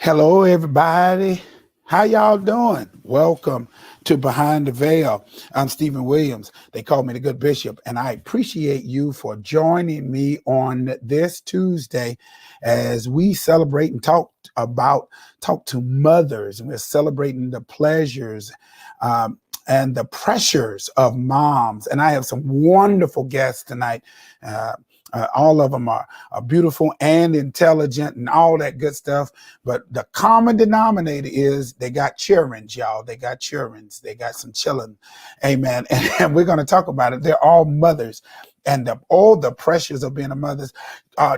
Hello, everybody. How y'all doing? Welcome to Behind the Veil. I'm Stephen Williams. They call me the Good Bishop, and I appreciate you for joining me on this Tuesday as we celebrate and talk to mothers, and we're celebrating the pleasures and the pressures of moms. And I have some wonderful guests tonight. All of them are beautiful and intelligent and all that good stuff. But the common denominator is they got children, y'all. They got children. They got some children. Amen. And we're going to talk about it. They're all mothers. And all the pressures of being a mother.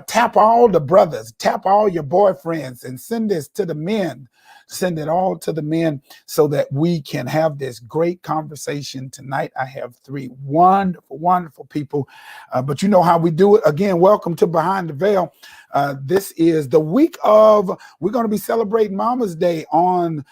Tap all the brothers, tap all your boyfriends, and send this to the men. Send it all to the men so that we can have this great conversation tonight. I have three wonderful people, but you know how we do it. Again, welcome to Behind the Veil. This is the week of, we're going to be celebrating Mother's Day on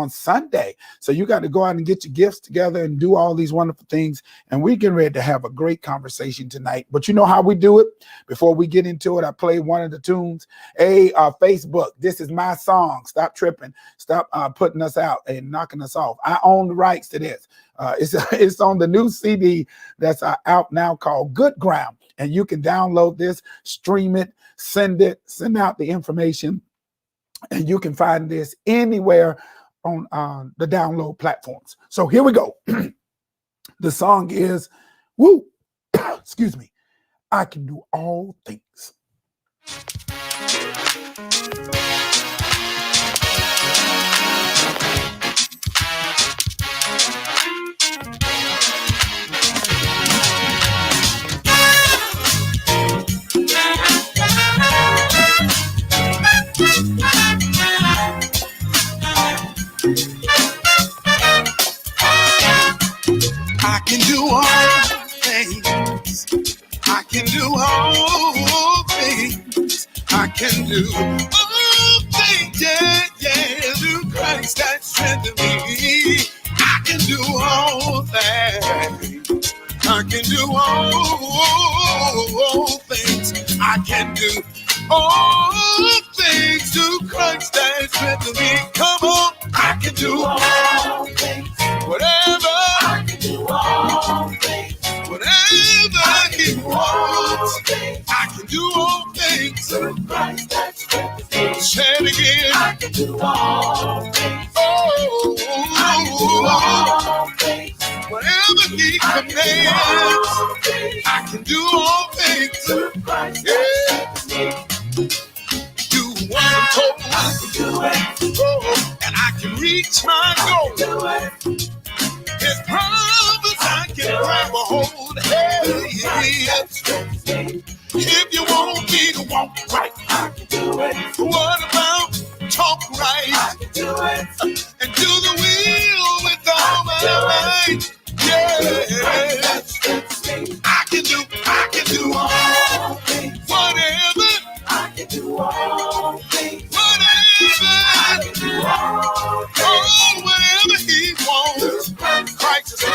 Sunday. So you got to go out and get your gifts together and do all these wonderful things. And we're getting ready to have a great conversation tonight. But you know how we do it. Before we get into it, I play one of the tunes. Hey, Facebook, this is my song. Stop tripping. Stop putting us out and knocking us off. I own the rights to this. It's on the new CD that's out now called Good Ground. And you can download this, stream it, send out the information. And you can find this anywhere on the download platforms. So here we go. The song is, excuse me, I Can Do All Things. I can do all things. I can do all things. I can do all things. Yeah, through Christ that strengthens me. I can do all things. I can do all things. I can do all things through Christ that strengthens me. Come on, I can do all things. Whatever. I can do all things. Whatever He wants. I can do all things. Through Christ that strengthens me. Say it again. I can do all things. Oh, I can do all things. Whatever He commands, I can do all things. Through Christ that strengthens me. Do what I'm told. I can do it. Oh, and I can reach my goal. Do it. His promise I can grab a hold. Hey, if you want me to walk right, I can do it. What about talk right? I can do it. And do the will with all my might. Yeah, I can do all things. Whatever. I can do all things. Whatever. I can do all things. Oh, whatever He wants. Christ is in me.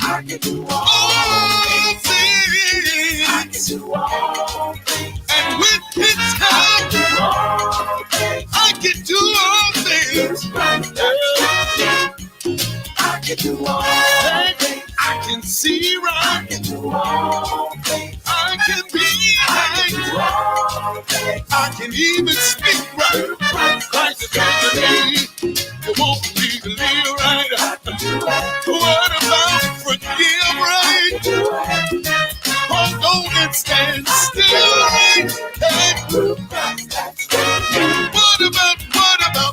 I can do all things. I can do all things. And with His help, I can do all things. I can do all things. I can see right. I can do all things. I can be right. I can even speak right. Christ is in me. You want me to live right? What about forgive right? Hold on and stand still right. Hey. What about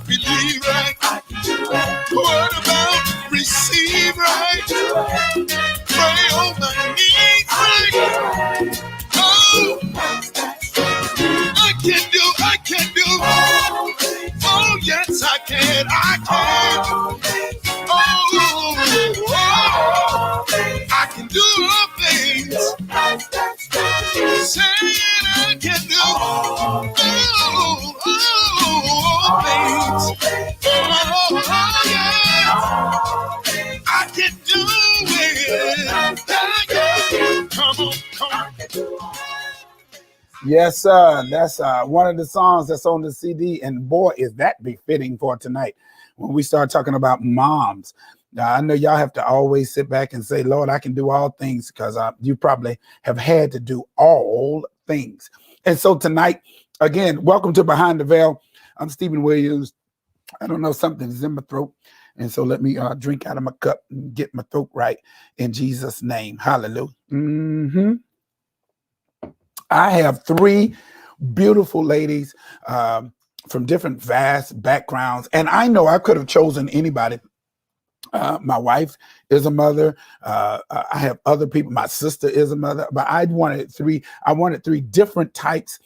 believe right? What about receive right? Pray on my knees right. Oh, I can do. Oh, yes, I can. I can do all things. Saying I can do all things. Oh, yeah. I can do it. Come on. Yes, sir. That's one of the songs that's on the CD. And boy, is that befitting for tonight when we start talking about moms. Now, I know y'all have to always sit back and say, Lord, I can do all things, because you probably have had to do all things. And so tonight, again, welcome to Behind the Veil. I'm Stephen Williams. I don't know, something is in my throat. And so let me drink out of my cup and get my throat right in Jesus' name. Hallelujah. I have three beautiful ladies from different vast backgrounds. And I know I could have chosen anybody. My wife is a mother. I have other people. My sister is a mother, but I wanted three different types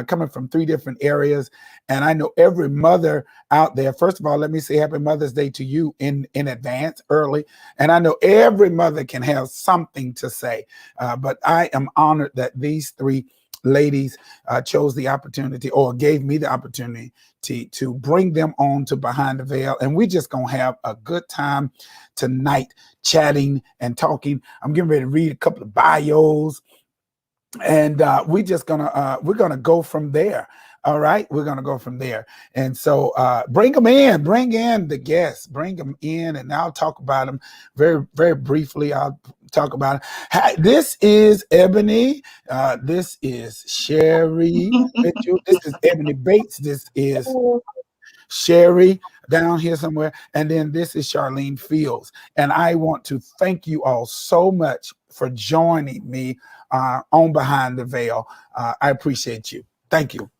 coming from three different areas. And I know every mother out there. First of all, let me say Happy Mother's Day to you in advance, early. And I know every mother can have something to say, but I am honored that these three ladies chose the opportunity, or gave me the opportunity to bring them on to Behind the Veil. And we're just going to have a good time tonight, chatting and talking. I'm getting ready to read a couple of bios, and we're gonna go from there. All right, we're gonna go from there. And so bring them in, bring in the guests, bring them in, and I'll talk about them very, very briefly. I'll talk about it. Hi, this is Ebony. This is Sherry Mitchell. This is Ebony Bates. This is Sherry down here somewhere. And then this is Charlene Fields. And I want to thank you all so much for joining me on Behind the Veil. I appreciate you. Thank you.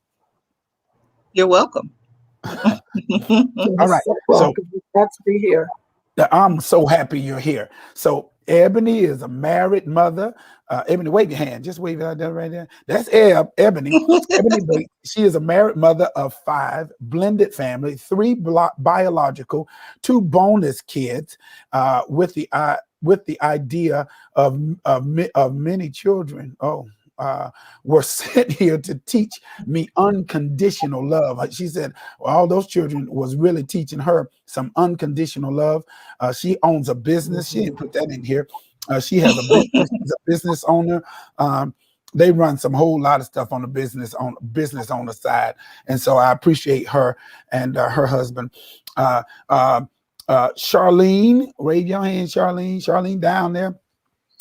You're welcome. All right. So glad to be here. I'm so happy you're here. So Ebony is a married mother. Ebony, wave your hand. Just wave it out there right there. That's Ebony. Ebony Bates. She is a married mother of 5, blended family, 3 biological, 2 bonus kids, with the idea of many children. Were sent here to teach me unconditional love. She said all those children was really teaching her some unconditional love. She owns a business. She didn't put that in here. She has a business. She's a business owner. They run some whole lot of stuff on the business on the side. And so I appreciate her and her husband. Charlene, raise your hand, Charlene. Charlene down there.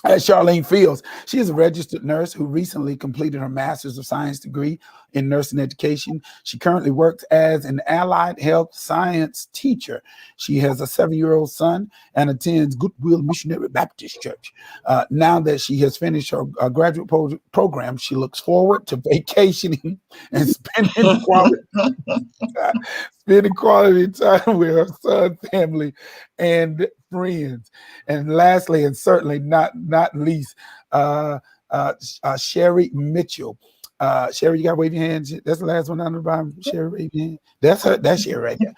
Charlene Fields. She is a registered nurse who recently completed her Master's of Science degree in nursing education. She currently works as an allied health science teacher. She has a 7-year-old son and attends Goodwill Missionary Baptist Church. Now that she has finished her graduate program, she looks forward to vacationing and spending quality time with her son, family, and friends. And lastly, and certainly not least, Sherry Mitchell. Sherry, you got to wave your hand. That's the last one on the bottom. Sherry, wave your hand. That's her. That's Sherry right there.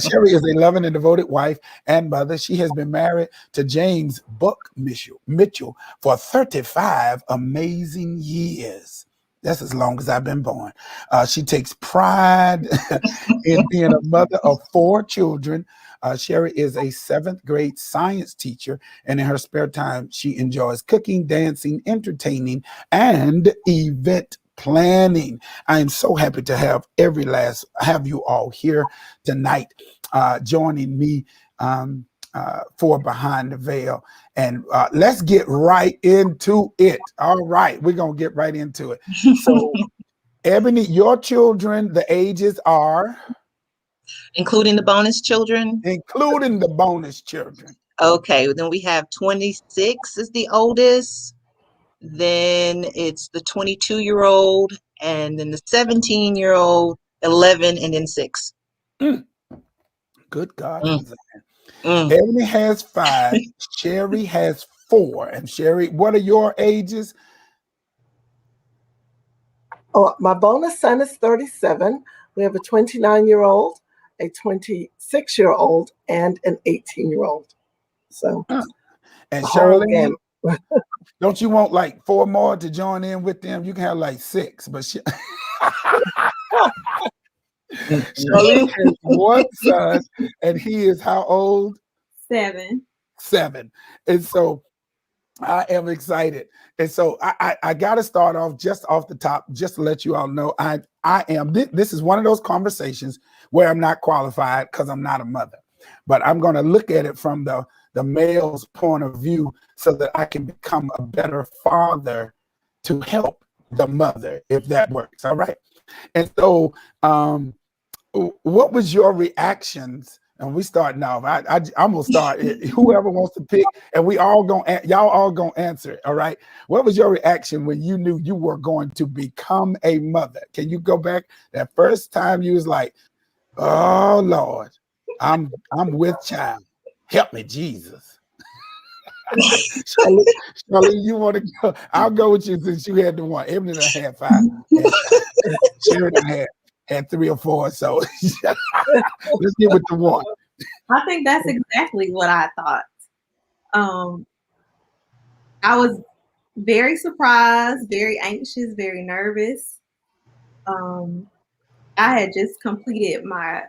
Sherry is a loving and devoted wife and mother. She has been married to James Buck Mitchell for 35 amazing years. That's as long as I've been born. She takes pride in being a mother of 4 children. Sherry is a 7th grade science teacher, and in her spare time, she enjoys cooking, dancing, entertaining, and event planning. I am so happy to have you all here tonight, joining me for Behind the Veil. And let's get right into it. All right, we're going to get right into it. So, Ebony, your children, the ages are? Including the bonus children? Including the bonus children. Okay, then we have 26 is the oldest. Then it's the 22-year-old, and then the 17-year-old, 11, and then 6. Good God. Ebony has 5. Sherry has 4. And Sherry, what are your ages? Oh, my bonus son is 37. We have a 29-year-old, a 26-year-old, and an 18-year-old. So, and Charlene, don't you want like 4 more to join in with them? You can have like 6, but Charlene has 1 son, and he is how old? 7. 7. And so I am excited. And so I got to start off just off the top, just to let you all know I am. This is one of those conversations where I'm not qualified because I'm not a mother, but I'm going to look at it from the male's point of view so that I can become a better father to help the mother, if that works. All right. And so, what was your reactions? And we starting off. I'm gonna start. Whoever wants to pick, and we all gonna y'all all gonna answer it. All right. What was your reaction when you knew you were going to become a mother? Can you go back that first time you was like, "Oh Lord, I'm with child. Help me, Jesus." Charlie, you want to go? I'll go with you since you had the one. Ebony and I had 5. And Sharon and I had 3 or 4. So let's get with the one. I think that's exactly what I thought. I was very surprised, very anxious, very nervous. I had just completed my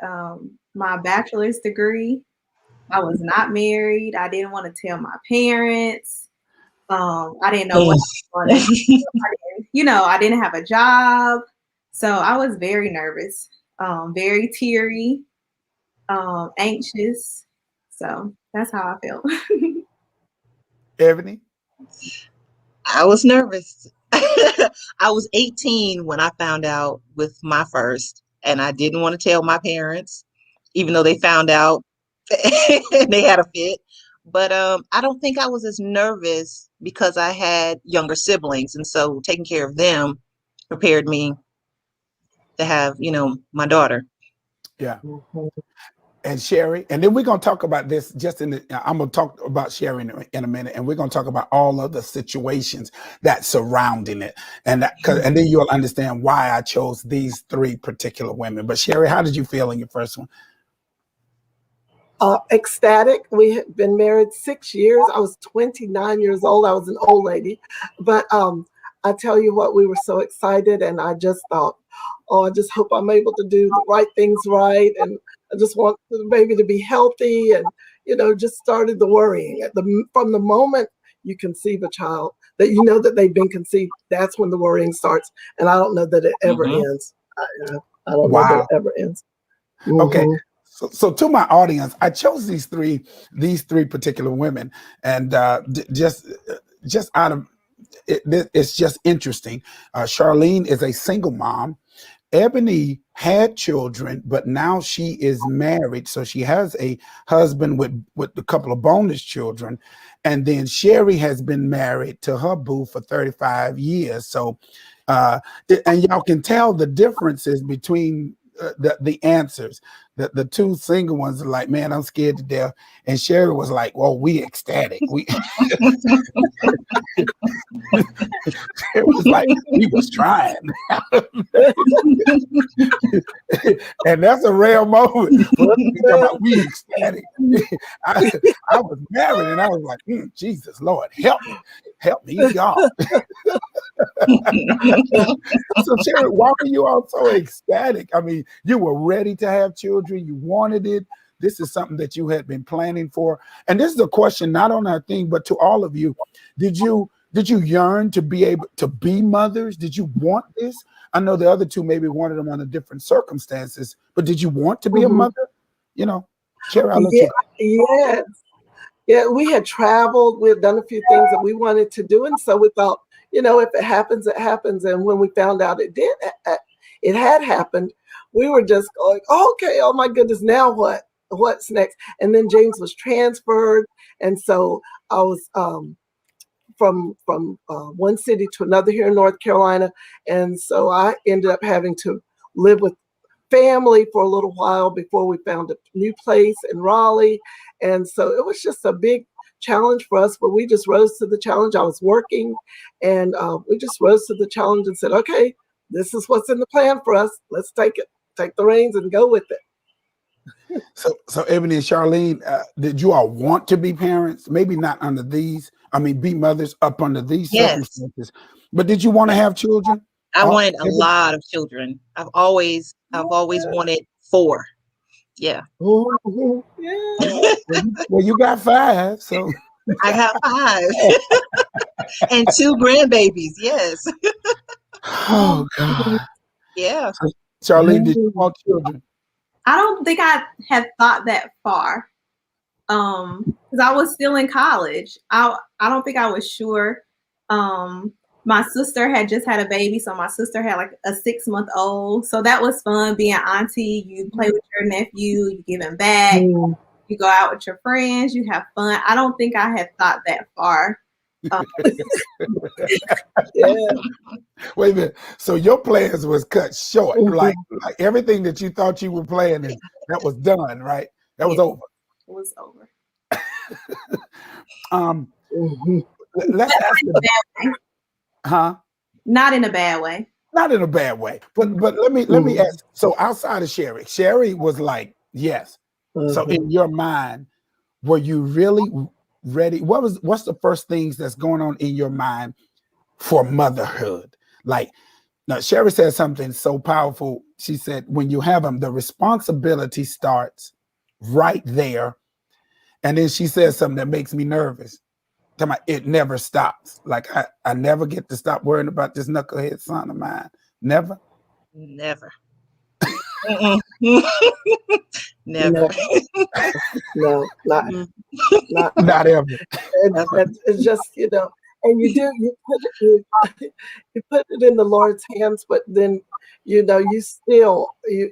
bachelor's degree. I was not married. I didn't want to tell my parents. I didn't know what I wanted. I didn't have a job. So I was very nervous, very teary, anxious. So that's how I felt. Ebony? I was nervous. I was 18 when I found out with my first, and I didn't want to tell my parents, even though they found out and they had a fit. But I don't think I was as nervous because I had younger siblings, and so taking care of them prepared me to have, my daughter. Yeah. And Sherry, and then we're going to talk about this I'm going to talk about Sherry in a minute, and we're going to talk about all of the situations that surrounding it. And then you'll understand why I chose these 3 particular women. But Sherry, how did you feel in your first one? Ecstatic. We had been married 6 years. I was 29 years old. I was an old lady. But I tell you what, we were so excited, and I just thought, I just hope I'm able to do the right things right. And I just want the baby to be healthy, and, just started the worrying. From the moment you conceive a child, that you know that they've been conceived, that's when the worrying starts. And I don't know that it ever ends. I don't know that it ever ends. Okay. So to my audience, I chose these three particular women, and just out of it's just interesting. Charlene is a single mom. Ebony had children, but now she is married, so she has a husband with a couple of bonus children, and then Sherry has been married to her boo for 35 years. So, and y'all can tell the differences between the answers. The 2 single ones are like, man, I'm scared to death. And Sherry was like, well, we ecstatic. It was like we was trying. And that's a rare moment for us to be talking about we ecstatic. I was married and I was like, Jesus, Lord, help me, God. So Sherry, why were you all so ecstatic? I mean, you were ready to have children. You wanted it. This is something that you had been planning for. And this is a question not on our thing, but to all of you. Did you yearn to be able to be mothers? Did you want this? I know the other 2 maybe wanted them under different circumstances, but did you want to be a mother? Sherry, I'll let you go. Yes. Yeah, we had traveled. We had done a few things that we wanted to do. And so we thought, if it happens, it happens. And when we found out it had happened, we were just going, okay, oh my goodness, now what? What's next? And then James was transferred. And so I was from one city to another here in North Carolina. And so I ended up having to live with family for a little while before we found a new place in Raleigh. And so it was just a big challenge for us, but we just rose to the challenge. I was working, and we just rose to the challenge and said, okay, this is what's in the plan for us. Let's take the reins and go with it. So Ebony and Charlene, did you all want to be parents? Maybe not under these, be mothers up under these circumstances, but did you want to have children? I wanted a lot of children. I've always wanted 4. Yeah. Yeah. Well, you got 5, so I got 5 and 2 grandbabies. Yes. Oh God. Yeah. So, Charlene, did you Mm. want children? I don't think I had thought that far. Because I was still in college. I don't think I was sure. My sister had just had a baby, so my sister had like a 6-month-old. So that was fun being auntie. You play with your nephew, you give him back, Mm. you go out with your friends, you have fun. I don't think I had thought that far. Um, Yeah. Wait a minute. So your plans was cut short. Mhm. Like everything that you thought you were planning, that was done, right? That was yeah, over. it was over. Um, Mhm. let's ask the Bad way. huh? Not in a bad way. Not in a bad way, Mhm. but let me Mhm. ask. So outside of Sherry was like, yes. So Mhm. in your mind, were you really ready? What's the first things that's going on in your mind for motherhood? Like now, Sherry said something so powerful. She said, when you have them, the responsibility starts right there. And then she said something that makes me nervous. Talking about it never stops. Like I never get to stop worrying about this knucklehead son of mine. Never. Never. Mm-mm. Never. No, no, Mm, not. Not ever. Never. And it's just, and you put it, you put it in the Lord's hands, but then, you still, you,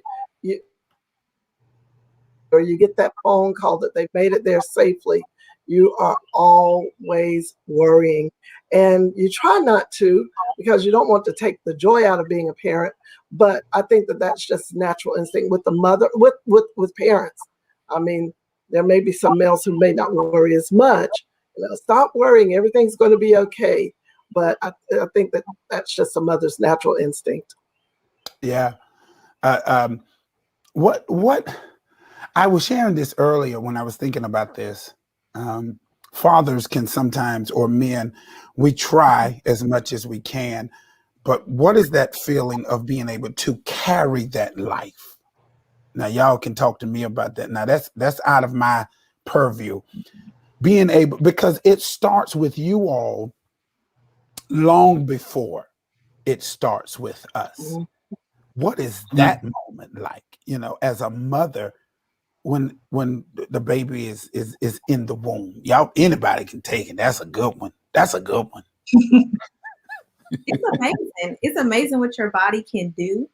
or you get that phone call that they've made it there safely, you are always worrying. And you try not to because you don't want to take the joy out of being a parent. But I think that that's just natural instinct with the mother, with parents. I mean, there may be some males who may not worry as much. Stop worrying. Everything's going to be okay. But I think that that's just a mother's natural instinct. Yeah. Uh, um, what I was sharing this earlier when I was thinking about this. Um, Fathers can sometimes, or men, we try as much as we can, but what is that feeling of being able to carry that life? Now, y'all can talk to me about that. Now, that's out of my purview. Being able, because it starts with you all long before it starts with us. Mhm. What is that moment like? As a mother, when the baby is in the womb. Y'all, anybody can take it. That's a good one. That's a good one. It's amazing. It's amazing what your body can do.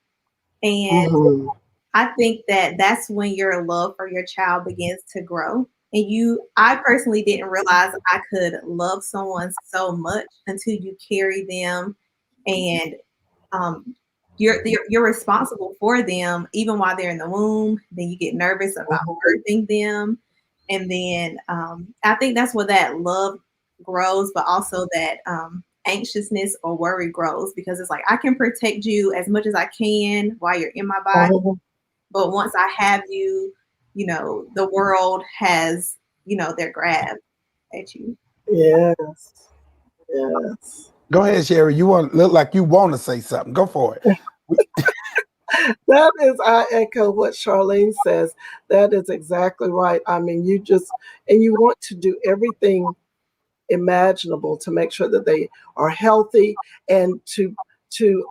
And Mhm. I think that that's when your love for your child begins to grow. And I personally didn't realize I could love someone so much until you carry them, and um, you're responsible for them even while they're in the womb. Then you get nervous about birthing them, and then I think that's where that love grows, but also that anxiousness or worry grows, because it's like I can protect you as much as I can while you're in my body, Mhm. but once I have you, the world has, their grab at you. Yes. Yes. Go ahead, Sherry. You want look like you want to say something. Go for it. That is, I echo what Charlene says. That is exactly right. I mean, and you want to do everything imaginable to make sure that they are healthy, and to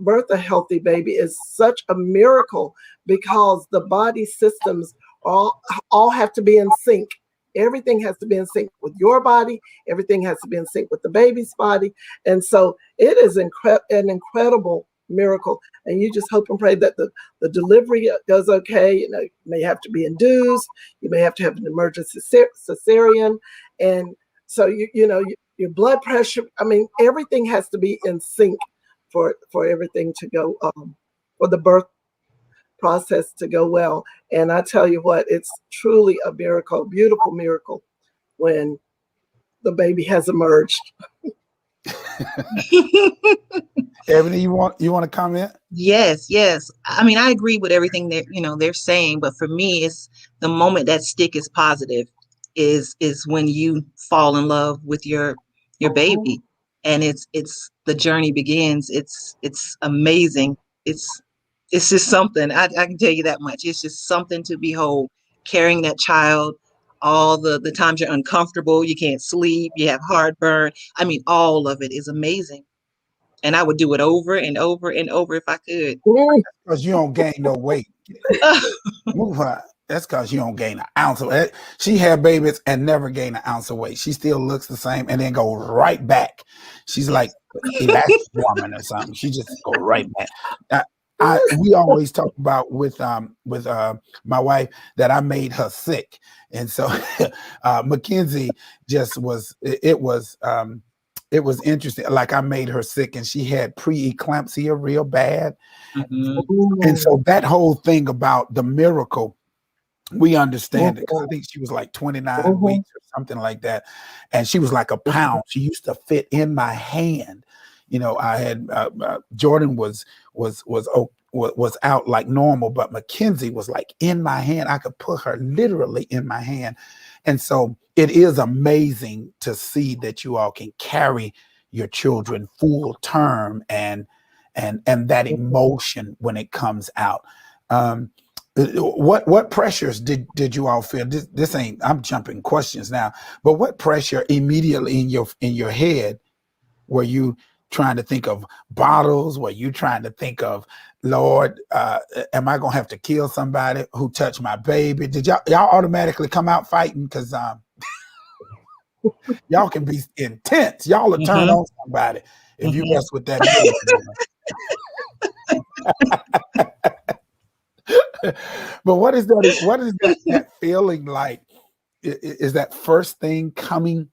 birth a healthy baby is such a miracle because the body systems all have to be in sync. Everything has to be in sync with your body. Everything has to be in sync with the baby's body. And so it is an incredible miracle. And you just hope and pray that the delivery goes okay. You may have to be induced. You may have to have an emergency cesarean. And so your blood pressure. I mean, everything has to be in sync for everything to go, for the birth process to go well. And I tell you what, it's truly a miracle, beautiful miracle when the baby has emerged. Ebony, you want to comment? Yes, yes. I mean, I agree with everything that they're saying, but for me, it's the moment that stick is positive is when you fall in love with your baby, and it's the journey begins. It's amazing. It's it's just something. I can tell you that much. It's just something to behold, carrying that child. all the times you're uncomfortable, you can't sleep, you have heartburn. I mean, all of it is amazing. And I would do it over and over and over if I could. Because you don't gain no weight. Move her. That's because you don't gain an ounce of it. She had babies and never gained an ounce of weight. She still looks the same and then go right back. She's like elastic woman or something. She just go right back. We always talk about with my wife that I made her sick, and so Mackenzie just was. It was interesting. Like I made her sick, and she had pre-eclampsia real bad. And so that whole thing about the miracle, we understand it because I think she was like 29 weeks or something like that, and she was like a pound. She used to fit in my hand. You know, I had Jordan was out like normal, but Mackenzie was like in my hand. I could put her literally in my hand, and so it is amazing to see that you all can carry your children full term and that emotion when it comes out. What pressures did you all feel? This ain't, I'm jumping questions now, but what pressure immediately in your head were you trying to think of? Bottles? Were you trying to think of, Lord, am I gonna have to kill somebody who touched my baby? Did y'all automatically come out fighting? Because y'all can be intense. Y'all will turn on somebody if you mess with that baby. But what is that feeling like? Is that first thing coming,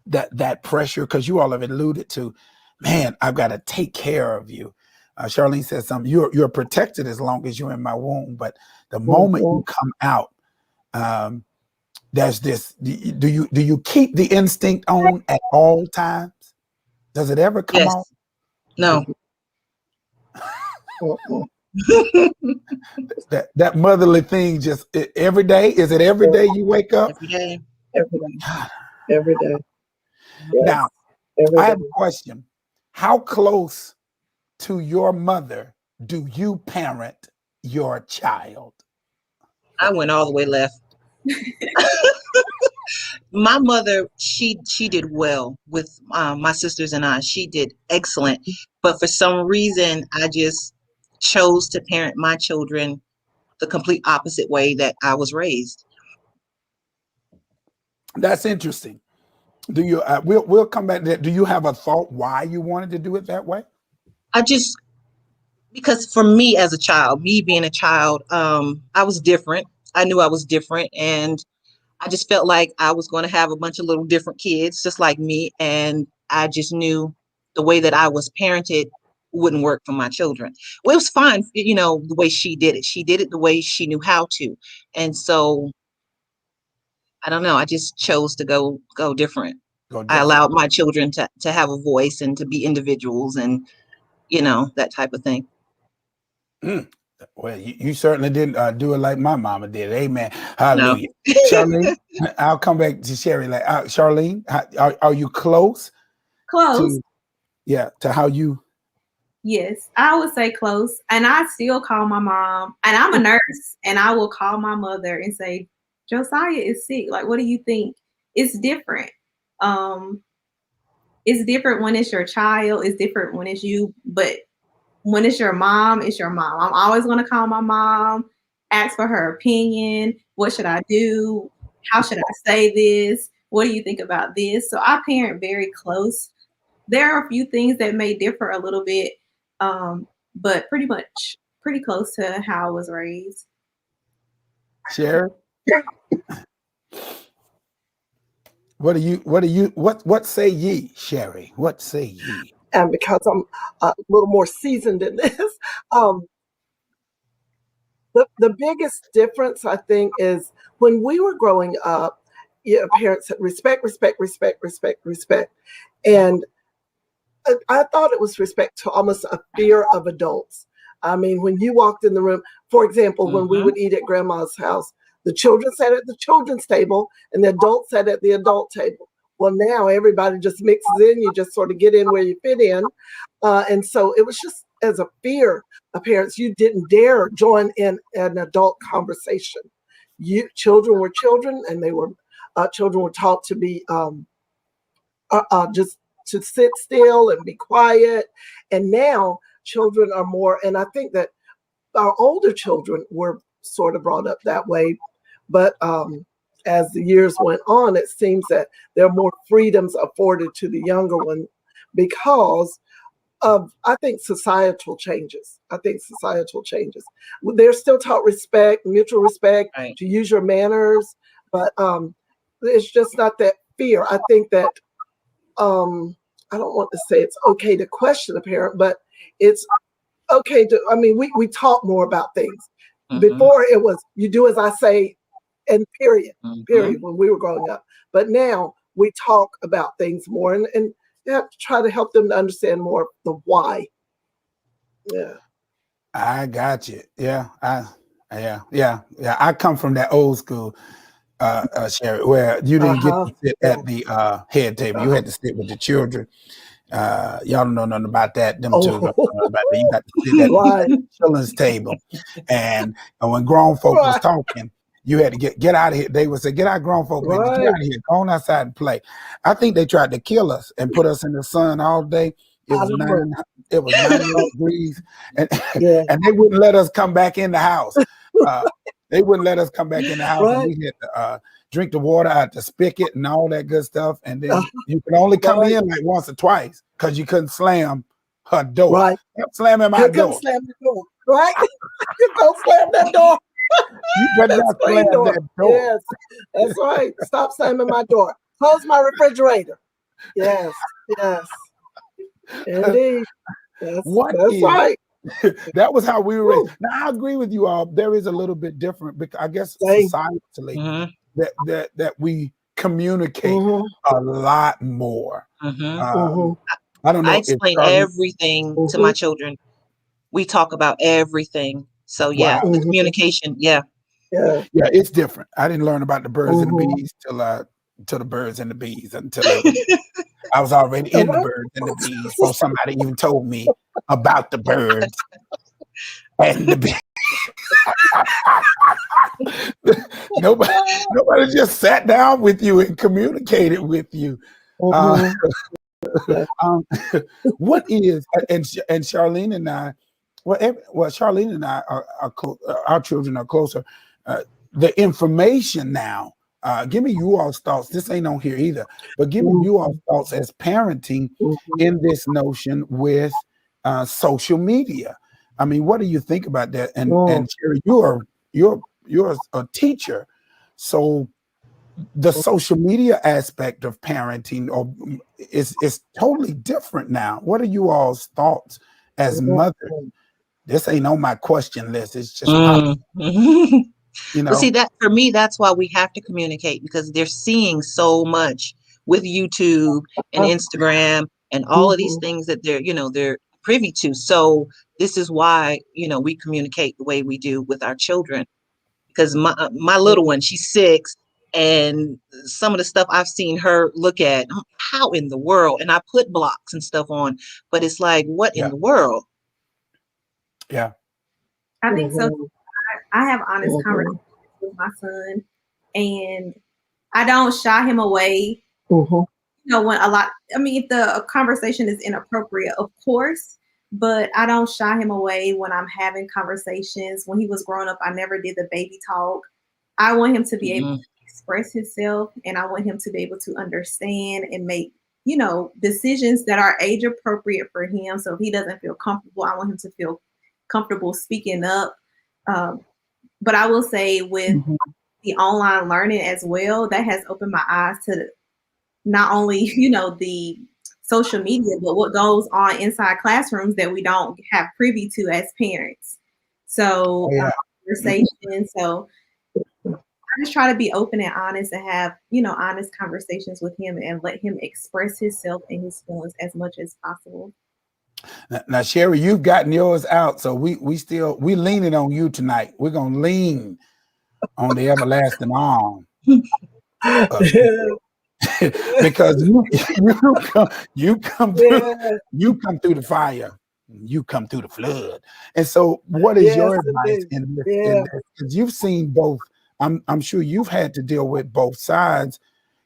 that pressure? Because you all have alluded to, man, I've got to take care of you. Charlene says something. You're protected as long as you're in my womb, but the moment you come out, there's this. Do you keep the instinct on at all times? Does it ever come on? No. that motherly thing just every day. Is it every day you wake up? Every day. Every day. Yes. Now, I have a question. How close to your mother do you parent your child? I went all the way left. My mother, she did well with my sisters and I. She did excellent. But for some reason, I just chose to parent my children the complete opposite way that I was raised. That's interesting. Do you? We'll come back to that. Do you have a thought why you wanted to do it that way? Because for me as a child, me being a child, I was different. I knew I was different, and I just felt like I was going to have a bunch of little different kids just like me. And I just knew the way that I was parented wouldn't work for my children. Well, it was fine, the way she did it. She did it the way she knew how to. And so, I don't know, I just chose to go different. I allowed my children to have a voice and to be individuals and, that type of thing. Well, you certainly didn't do it like my mama did. Amen. Hallelujah. No. Charlene, I'll come back to Sherry. Like, Charlene, are you close? Close. To how you? Yes, I would say close. And I still call my mom, and I'm a nurse, and I will call my mother and say, Josiah is sick. Like, what do you think? It's different. It's different when it's your child. It's different when it's you. But when it's your mom, it's your mom. I'm always going to call my mom, ask for her opinion. What should I do? How should I say this? What do you think about this? So I parent very close. There are a few things that may differ a little bit, but pretty much pretty close to how I was raised. Sherry? What say ye, Sherry? What say ye? And because I'm a little more seasoned in this, the biggest difference, I think, is when we were growing up, parents said respect. And I thought it was respect to almost a fear of adults. I mean, when you walked in the room, for example, when we would eat at grandma's house, the children sat at the children's table and the adults sat at the adult table. Well, now everybody just mixes in. You just sort of get in where you fit in. And so it was just as a fear of parents, you didn't dare join in an adult conversation. children were children, and they were children were taught to be just to sit still and be quiet. And now children are more, and I think that our older children were sort of brought up that way, but as the years went on, it seems that there are more freedoms afforded to the younger one because of, I think, societal changes. They're still taught respect, mutual respect, Right. to use your manners, but it's just not that fear. I think that I don't want to say it's okay to question a parent, but it's okay to, I mean, we talk more about things. Mhm. Before it was, you do as I say, and period, Mhm. when we were growing up. But now we talk about things more, and you have to try to help them to understand more of the why. Yeah. I got you. Yeah. Yeah. I come from that old school, Sherry, where you didn't get Uh-huh. to sit Yeah. at the head table. You Uh-huh. had to sit with the children. Y'all don't know nothing about that. Them two don't know Oh, nothing about that. You got to sit at right. the children's table, and when grown folk was Right. talking, you had to get out of here. They would say, "Get out, grown folk, baby. Get Right. out of here. Go on outside and play." I think they tried to kill us and put us in the sun all day. It I was know. 98 degrees, and Yeah. and they wouldn't let us come back in the house. They wouldn't let us come back in the house, and Right. we had to drink the water out the spigot and all that good stuff. And Uh, then you could only come right. in like once or twice because you couldn't slam her door. Right. Stop slamming my You couldn't door. slam the door. Right. You don't slam that door. You better That not slam screen door. that door. Yes. That's right. Stop slamming my door. Close my refrigerator. Yes. Yes. Indeed. What That's is right. that was how we were raised. Woo. Now I agree with you all. There is a little bit different because I guess Same. societally Mhm. that we communicate Mhm. a lot more. Mhm. Mhm. I don't I know if explain Charlene. everything to my Mhm. children. We talk about everything. So yeah, Wow. the Mhm. communication. Yeah. Yeah. Yeah, it's different. I didn't learn about the birds and the Mhm. bees till the birds and the bees until I was already in the birds and the bees before somebody even told me about the birds and the bees. nobody, nobody just sat down with you and communicated with you. Uh, Mhm. Yeah. um, what is and Charlene and I, Charlene and I our children are closer. The information now. Give me you all's thoughts. This ain't on here either, but give me you all's thoughts as parenting Mhm. in this notion with social media. I mean, what do you think about that? Mhm. And Sherry, you're a teacher, so the social media aspect of parenting is totally different now. What are you all's thoughts as mothers? Mhm. This ain't on my question list. It's just pop, Mm. Mhm. you But see know. that for me, that's why we have to communicate because they're seeing so much with YouTube and Instagram and all of these Mhm. things that they're privy to. So this is why, we communicate the way we do with our children. Because my little one, she's 6, and some of the stuff I've seen her look at, how in the world? And I put blocks and stuff on, but it's like, what in Yeah, the world? yeah, I think so. Mhm. I have honest Mhm. conversations with my son, and I don't shy him away. Mhm. When if the conversation is inappropriate, of course, but I don't shy him away when I'm having conversations. When he was growing up, I never did the baby talk. I want him to be able Mhm. to express himself, and I want him to be able to understand and make, decisions that are age appropriate for him. So if he doesn't feel comfortable, I want him to feel comfortable speaking up. Um, but I will say with Mhm. the online learning as well, that has opened my eyes to not only the social media, but what goes on inside classrooms that we don't have privy to as parents. oh So yeah. conversation. So I just try to be open and honest and have honest conversations with him and let him express himself and his feelings as much as possible. Now, Sherry, you've gotten yours out, so we leaning on you tonight. We're gonna lean on the everlasting arm of because you come through Yeah. the fire, you come through the flood. And so what is Yes, your advice indeed. in this Yeah. because you've seen both I'm sure you've had to deal with both sides,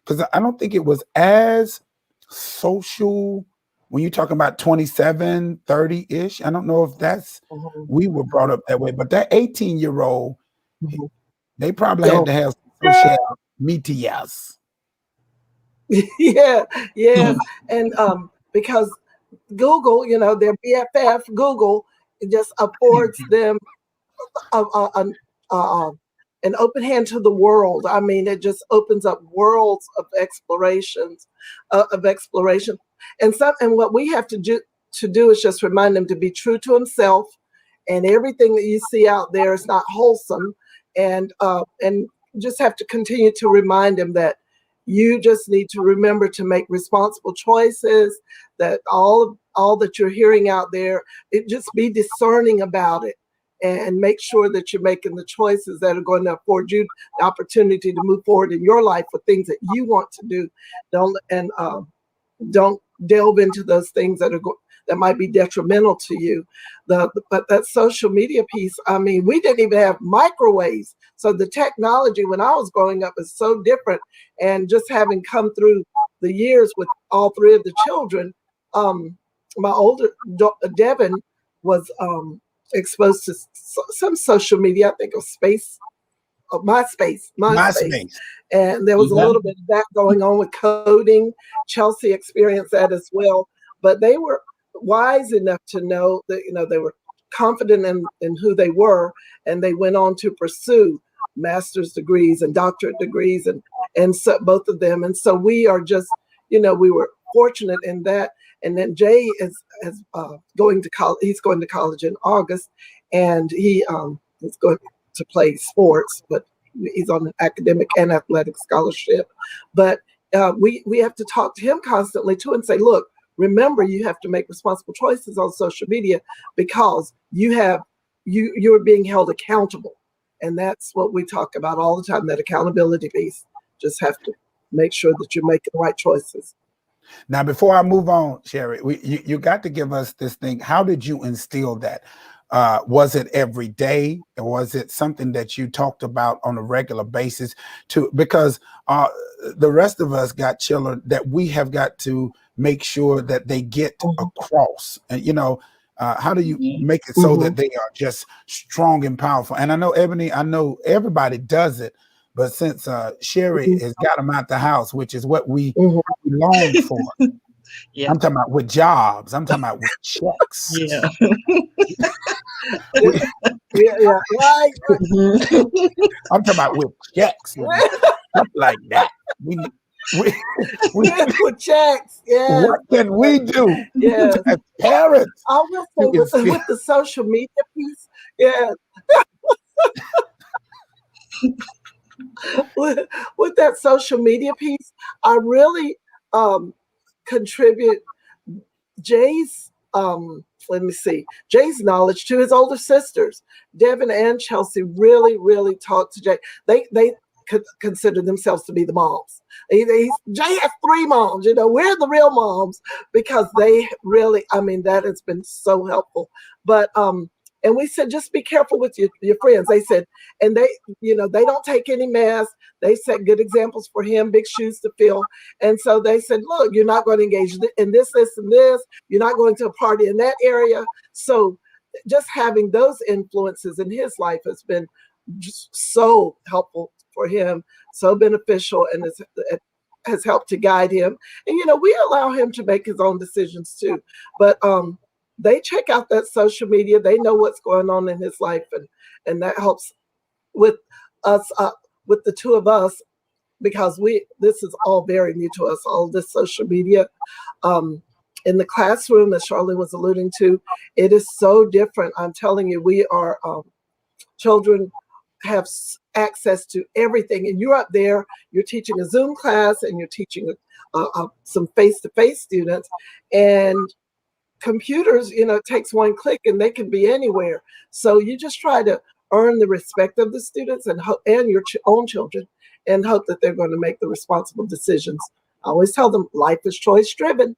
because I don't think it was as social when you're talking about 27, 30-ish. I don't know if that's Mhm, we were brought up that way, but that 18-year-old, mhm. they probably had Yo, to have some social medias. yeah, yes, and because Google, their BFF, Google, it just affords them a, a, an uh, an open hand to the world. I mean, it just opens up worlds of exploration, and what we have to do is just remind them to be true to himself, and everything that you see out there is not wholesome, and just have to continue to remind them that you just need to remember to make responsible choices. That all that you're hearing out there, it just be discerning about it and make sure that you're making the choices that are going to afford you the opportunity to move forward in your life with things that you want to do. Don't delve into those things that might be detrimental to you. But that social media piece, I mean, we didn't even have microwaves, so the technology when I was growing up is so different. And just having come through the years with all three of the children, my older Devin was exposed to some social media. I think of MySpace, MySpace. and there was a Mhm. little bit of that going on with coding. Chelsea experienced that as well, but they were wise enough to know that they were confident in who they were, and they went on to pursue master's degrees and doctorate degrees, and so both of them. And so we are just, we were fortunate in that. And then Jay is going to college. He's going to college in August, and he is going to play sports, but he's on an academic and athletic scholarship. But we have to talk to him constantly too and say, look, remember, you have to make responsible choices on social media because you're being held accountable. And that's what we talk about all the time, that accountability piece. Just have to make sure that you're making the right choices. Now, before I move on, Sherry, you got to give us this thing. How did you instill that? Was it every day, or was it something that you talked about on a regular basis? Because the rest of us got children that we have got to make sure that they get Mhm, across. And how do you Mhm. make it so that mhm, they are just strong and powerful? And I know Ebony, I know everybody does it, but since Sherry mhm, has got them out the house, which is what we mhm. long for. Yeah. I'm talking about with jobs. I'm talking about with checks. Yeah. Yeah, We, yeah, yeah, right, I'm talking about with checks and right. stuff like that. We, we, we, With checks, yes, what can we do yes. as parents I will say to with the, instill? with the social media piece, yeah, with that social media piece, I really um, contribute Jay's let me see, Jay's knowledge to his older sisters. Devin and Chelsea really, really talked to Jay. They could consider themselves to be the moms. Jay has three moms. We're the real moms because they really. I mean, that has been so helpful. But and we said just be careful with your friends. They said, and they don't take any mess. They set good examples for him, big shoes to fill. And so they said, look, you're not going to engage in this, and this. You're not going to a party in that area. So just having those influences in his life has been just so helpful for him, so beneficial, and it has helped to guide him. And we allow him to make his own decisions too. But they check out that social media. They know what's going on in his life, and that helps with us, with the two of us, because this is all very new to us, all this social media. Um, in the classroom, as Charlene was alluding to, it is so different. I'm telling you, we are children have access to everything, and you're up there. You're teaching a Zoom class, and you're teaching some face-to-face students, and computers. It takes one click, and they can be anywhere. So you just try to earn the respect of the students and your own children, and hope that they're going to make the responsible decisions. I always tell them life is choice driven.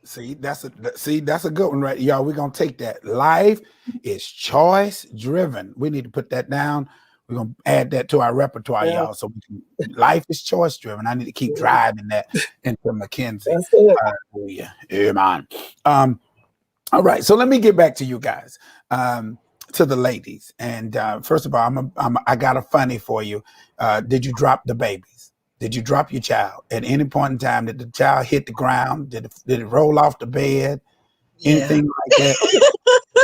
That's a good one, right? Y'all, we're gonna take that. Life is choice driven. We need to put that down We're gonna add that to our repertoire, Yeah. y'all. So we can, life is choice driven. I need to keep driving that into Mackenzie. That's it. Hallelujah. Amen. All right, so let me get back to you guys, to the ladies. And first of all, I got a funny for you. Did you drop the babies? Did you drop your child at any point in time? Did the child hit the ground? Did it roll off the bed? Yeah. Anything like that?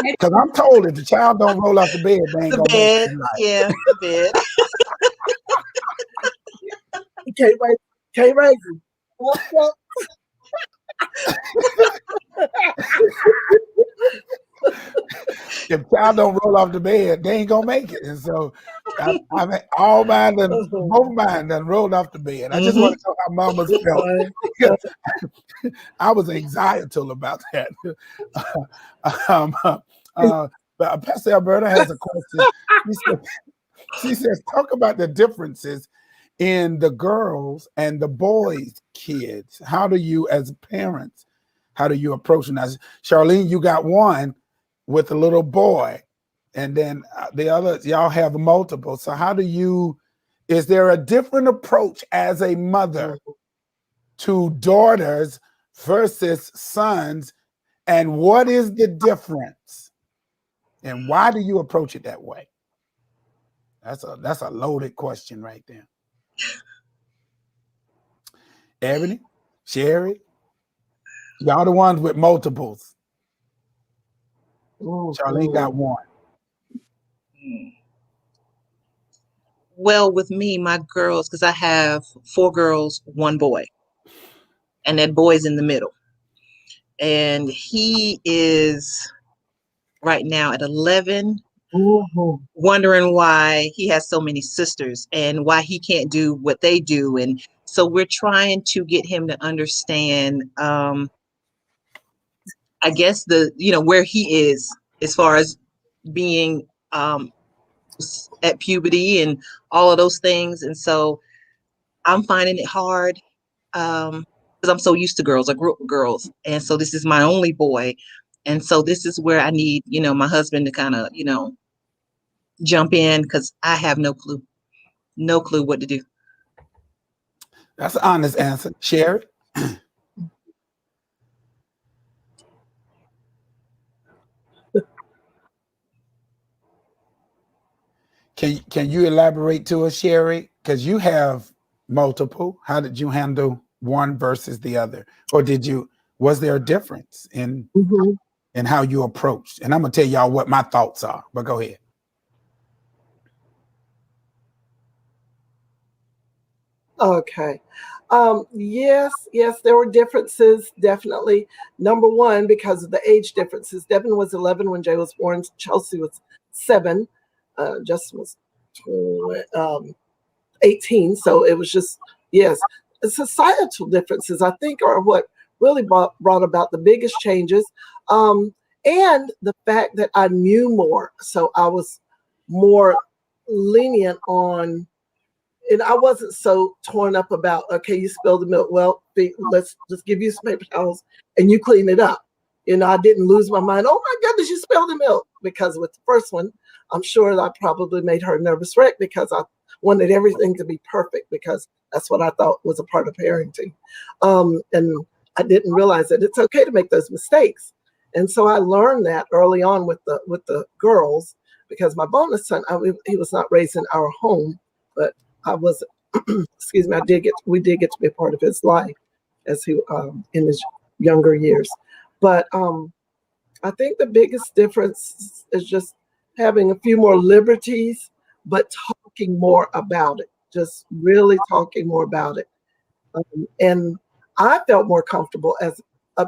Because I'm told if the child don't roll off the bed, they ain't The gonna make it bed. in life. Yeah, the bed. Can't raise him. Well, If child don't roll off the bed, they ain't gonna make it. And so I mean, all mine done, both mine done rolled off the bed. I just want to know how mamas felt. I was anxietal about that. um, but Pastor Alberta has a question. She says, talk about the differences in the girls and the boys' kids. How do you, as parents, how do you approach it? Now, Charlene, you got one with a little boy, and then the other, y'all have multiple. So how do you, is there a different approach as a mother to daughters versus sons? And what is the difference? And why do you approach it that way? That's a loaded question right there. Ebony, Sherry, y'all the ones with multiples. Charlene got one. Well, with me, my girls, because I have 4 girls, 1 boy, and that boy's in the middle. And he is right now at 11, wondering why he has so many sisters and why he can't do what they do. And so we're trying to get him to understand, I guess, where he is as far as being at puberty and all of those things. And so I'm finding it hard because I'm so used to girls. I grew up with girls. And so this is my only boy. And so this is where I need, my husband to kind of, jump in because I have no clue what to do. That's an honest answer. Sherry? Can you elaborate to us, Sherry? Because you have multiple. How did you handle one versus the other? Or was there a difference in how you approached? And I'm gonna tell y'all what my thoughts are, but go ahead. Okay. Yes, there were differences, definitely. Number one, because of the age differences. Devin was 11 when Jay was born. Chelsea was 7. Justin was 18. So it was just, yes. Societal differences, I think, are what really brought about the biggest changes. And the fact that I knew more. So I was more lenient on, and I wasn't so torn up about, okay, you spilled the milk. Well, let's just give you some paper towels and you clean it up. I didn't lose my mind. Oh my goodness, you spilled the milk. Because with the first one, I'm sure I probably made her a nervous wreck because I wanted everything to be perfect because that's what I thought was a part of parenting. And I didn't realize that it's okay to make those mistakes. And so I learned that early on with the girls, because my bonus son, he was not raised in our home, but I was, excuse me, we did get to be a part of his life as he in his younger years. But I think the biggest difference is just having a few more liberties, but talking more about it, just really talking more about it. And I felt more comfortable as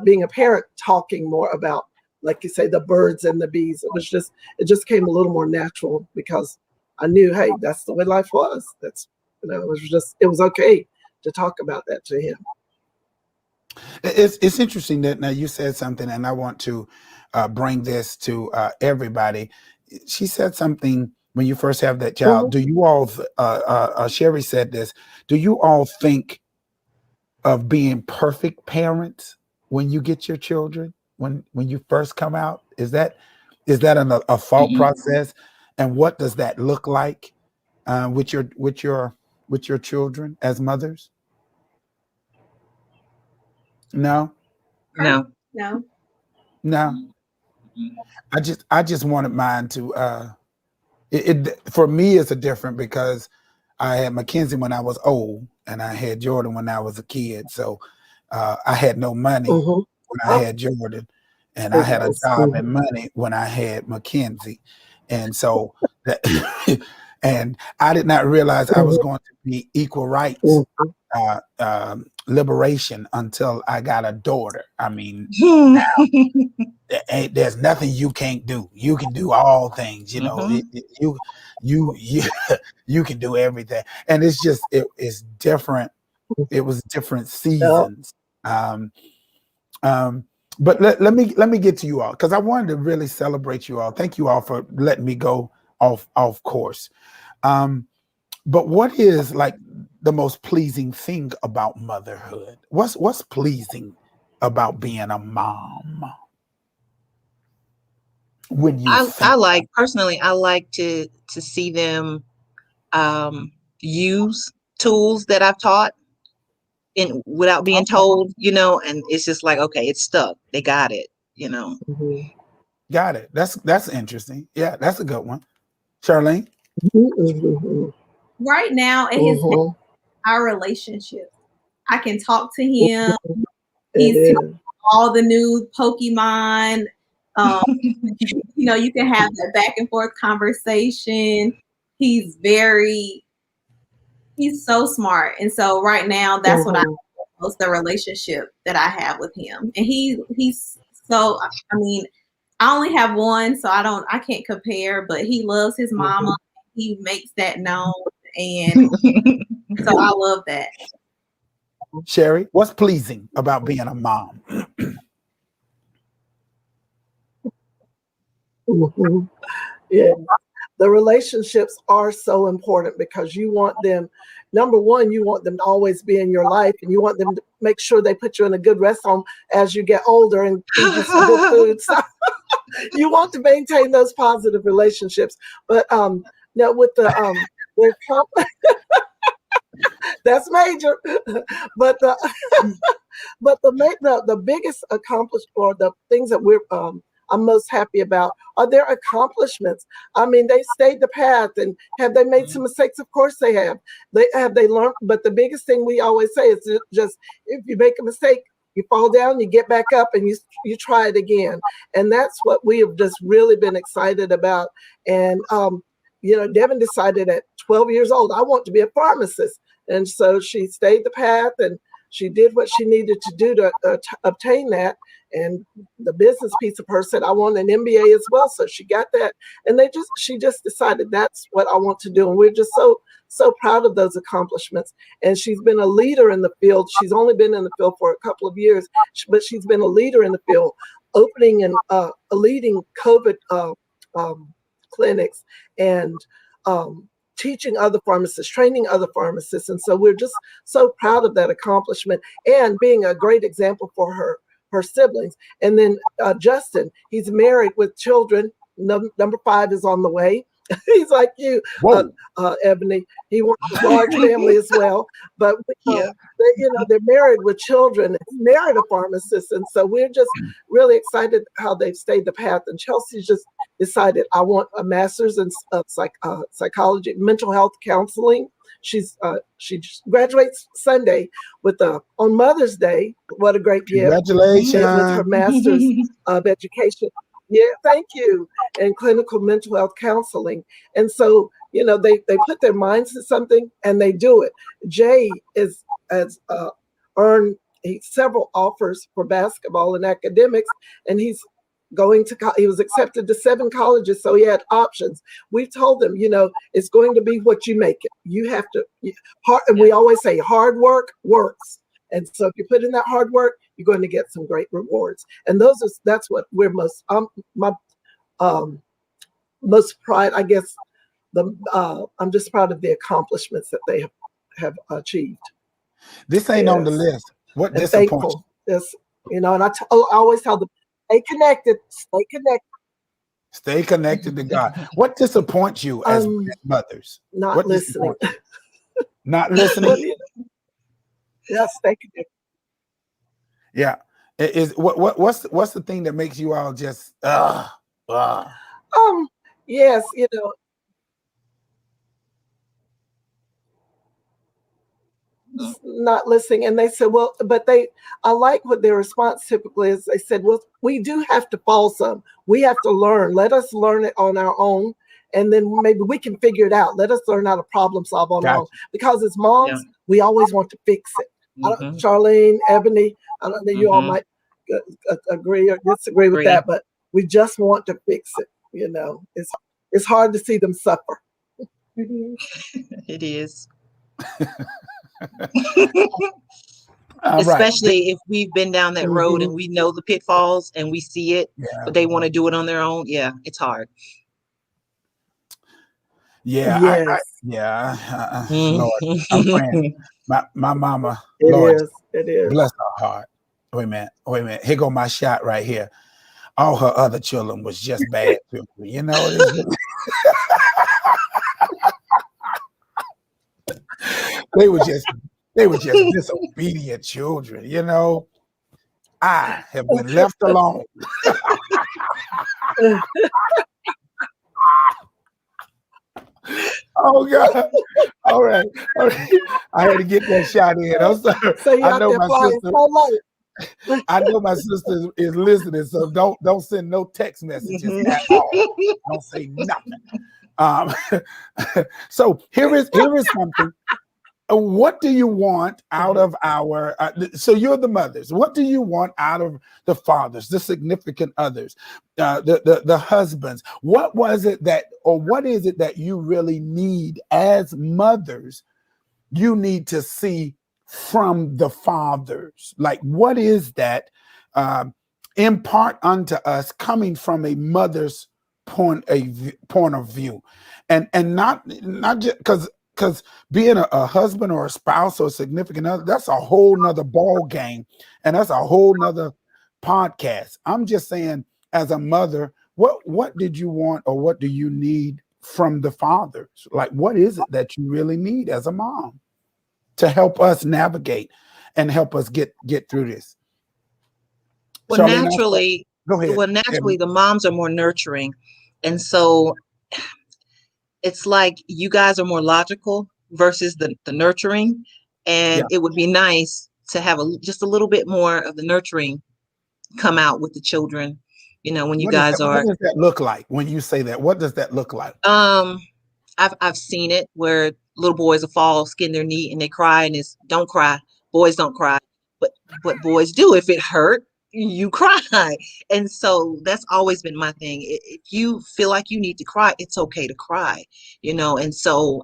being a parent, talking more about, like you say, the birds and the bees. It just came a little more natural because I knew, hey, that's the way life was. It was okay to talk about that to him. It's interesting that now you said something, and I want to bring this to everybody. She said something when you first have that child. Do you all, Sherry said this, do you all think of being perfect parents when you get your children, when you first come out? Is that a thought process? And what does that look like? with your children as mothers? No, No. No. no. I just wanted mine to. It for me it's a different because I had Mackenzie when I was old, and I had Jordan when I was a kid. So I had no money Mm-hmm. when I Oh, had Jordan, and I it had a was. job and money when I had Mackenzie, and so that, and I did not realize I was Mm-hmm. going to be equal rights, Mm-hmm. liberation until I got a daughter. I mean, there's nothing you can't do. You can do all things. You know, Mhm. you you can do everything, and it's different. It was different Yeah. seasons. Um, um, but let me get to you all because I wanted to really celebrate you all. Thank you all for letting me go off course. Um, but what is like the most pleasing thing about motherhood? What's pleasing about being a mom when you I think? like personally, I like to see them um, use tools that I've taught in without being Okay, told, and it's just like, okay, it's stuck. They got it, you know. Mm-hmm. got it. That's interesting. Yeah, that's a good one. Charlene. Mm-hmm. Right now, it has Mm-hmm. our relationship. I can talk to him. It He's is. all the new Pokemon. Um, you can have that back and forth conversation. He's very, he's so smart. And so right now, that's what I Mm-hmm. most the relationship that I have with him. And he's so, I mean, I only have one, so I can't compare, but he loves his Mm-hmm. mama. He makes that known. And so I love that. Sherry, what's pleasing about being a mom? Mm-hmm. Yeah. The relationships are so important because you want them, number one, you want them to always be in your life, and you want them to make sure they put you in a good rest home as you get older and feed you some good food. So you want to maintain those positive relationships. But now with the that's major. But the biggest accomplishment, or the things that I'm most happy about, are their accomplishments. I mean, they stayed the path, and have they made some mistakes? Of course they have. They learned, but the biggest thing we always say is just, if you make a mistake, you fall down, you get back up, and you try it again. And that's what we have just really been excited about. And Devin decided at 12 years old, I want to be a pharmacist. And so she stayed the path, and she did what she needed to do to obtain that. And the business piece of her said, I want an MBA as well. So she got that. And she just decided that's what I want to do. And we're just so proud of those accomplishments. And she's been a leader in the field. She's only been in the field for a couple of years, but she's been a leader in the field, opening and leading COVID clinics, and teaching other pharmacists, training other pharmacists. And so we're just so proud of that accomplishment, and being a great example for her siblings. And then Justin, he's married with children. Number 5 is on the way. He's like you, Whoa. Ebony. He wants a large family as well. But Yeah. they're married with children. He married a pharmacist, and so we're just really excited how they've stayed the path. And Chelsea's just decided, I want a master's in psychology, mental health counseling. She just graduates Sunday with on Mother's Day. What a great gift! With her Congratulations. master's of education. Yeah, thank you. And clinical mental health counseling. And so, they put their minds to something and they do it. Jay has earned several offers for basketball and academics, and he was accepted to 7 colleges, so he had options. We've told him, it's going to be what you make it. You have to, and we always say hard work works. And so if you put in that hard work, you're going to get some great rewards. And that's what we're my most pride, I guess. I'm just proud of the accomplishments that they have achieved. This ain't on the Yes, list. What and disappoints thankful. Yes, and I always tell them, stay connected, stay connected. Stay connected to God. What disappoints you as mothers? Not What listening. disappoints you? Not Well, listening? yes, stay connected. Yeah. What's the thing that makes you all just Yes, not listening. And they said, well, I like what their response typically is. They said, well, we do have to fall some. We have to learn. Let us learn it on our own. And then maybe we can figure it out. Let us learn how to problem solve on our own. gotcha. Because as Yeah. moms, we always want to fix it. Mm-hmm. Charlene, Ebony, I don't know, you all Mm-hmm. might agree or disagree with Agree. that, but we just want to fix it. It's hard to see them suffer. It is. All right. Especially if we've been down that road and we know the pitfalls and we see it, Yeah. but they want to do it on their own. Yeah, it's hard. Yeah. Yes, Lord, I'm praying. My mama, it Lord, is. It is. bless her heart. Wait a minute. Here go my shot right here. All her other children was just bad children. You know, they were just disobedient children. You know, I have been left alone. Oh God! All right. I had to get that shot in. I'm sorry. So you I out know there my flying sister. so low. I know my sister is listening, so don't send no text messages at all. Don't say nothing. So here is something. What do you want out of our? So you're the mothers. What do you want out of the fathers, the significant others, the husbands? What was it that, or what is it that you really need as mothers? You need to see from the fathers. Like, what is that? Impart unto us coming from a mother's point of view, and not just because being a husband or a spouse or a significant other, that's a whole nother ball game, and that's a whole nother podcast. I'm just saying, as a mother, what did you want, or what do you need from the fathers? Like, what is it that you really need as a mom to help us navigate and help us get through this? Well, Charlene, go ahead. naturally, the moms are more nurturing, and so it's like you guys are more logical versus the nurturing, Yeah. and it would be nice to have just a little bit more of the nurturing come out with the children. When you guys are. What does that look like when you say that? What does that look like? I've seen it where little boys will fall, skin their knee, and they cry, and it's don't cry. Boys don't cry, but boys do. If it hurt, you cry. And so that's always been my thing. If you feel like you need to cry, it's okay to cry, And so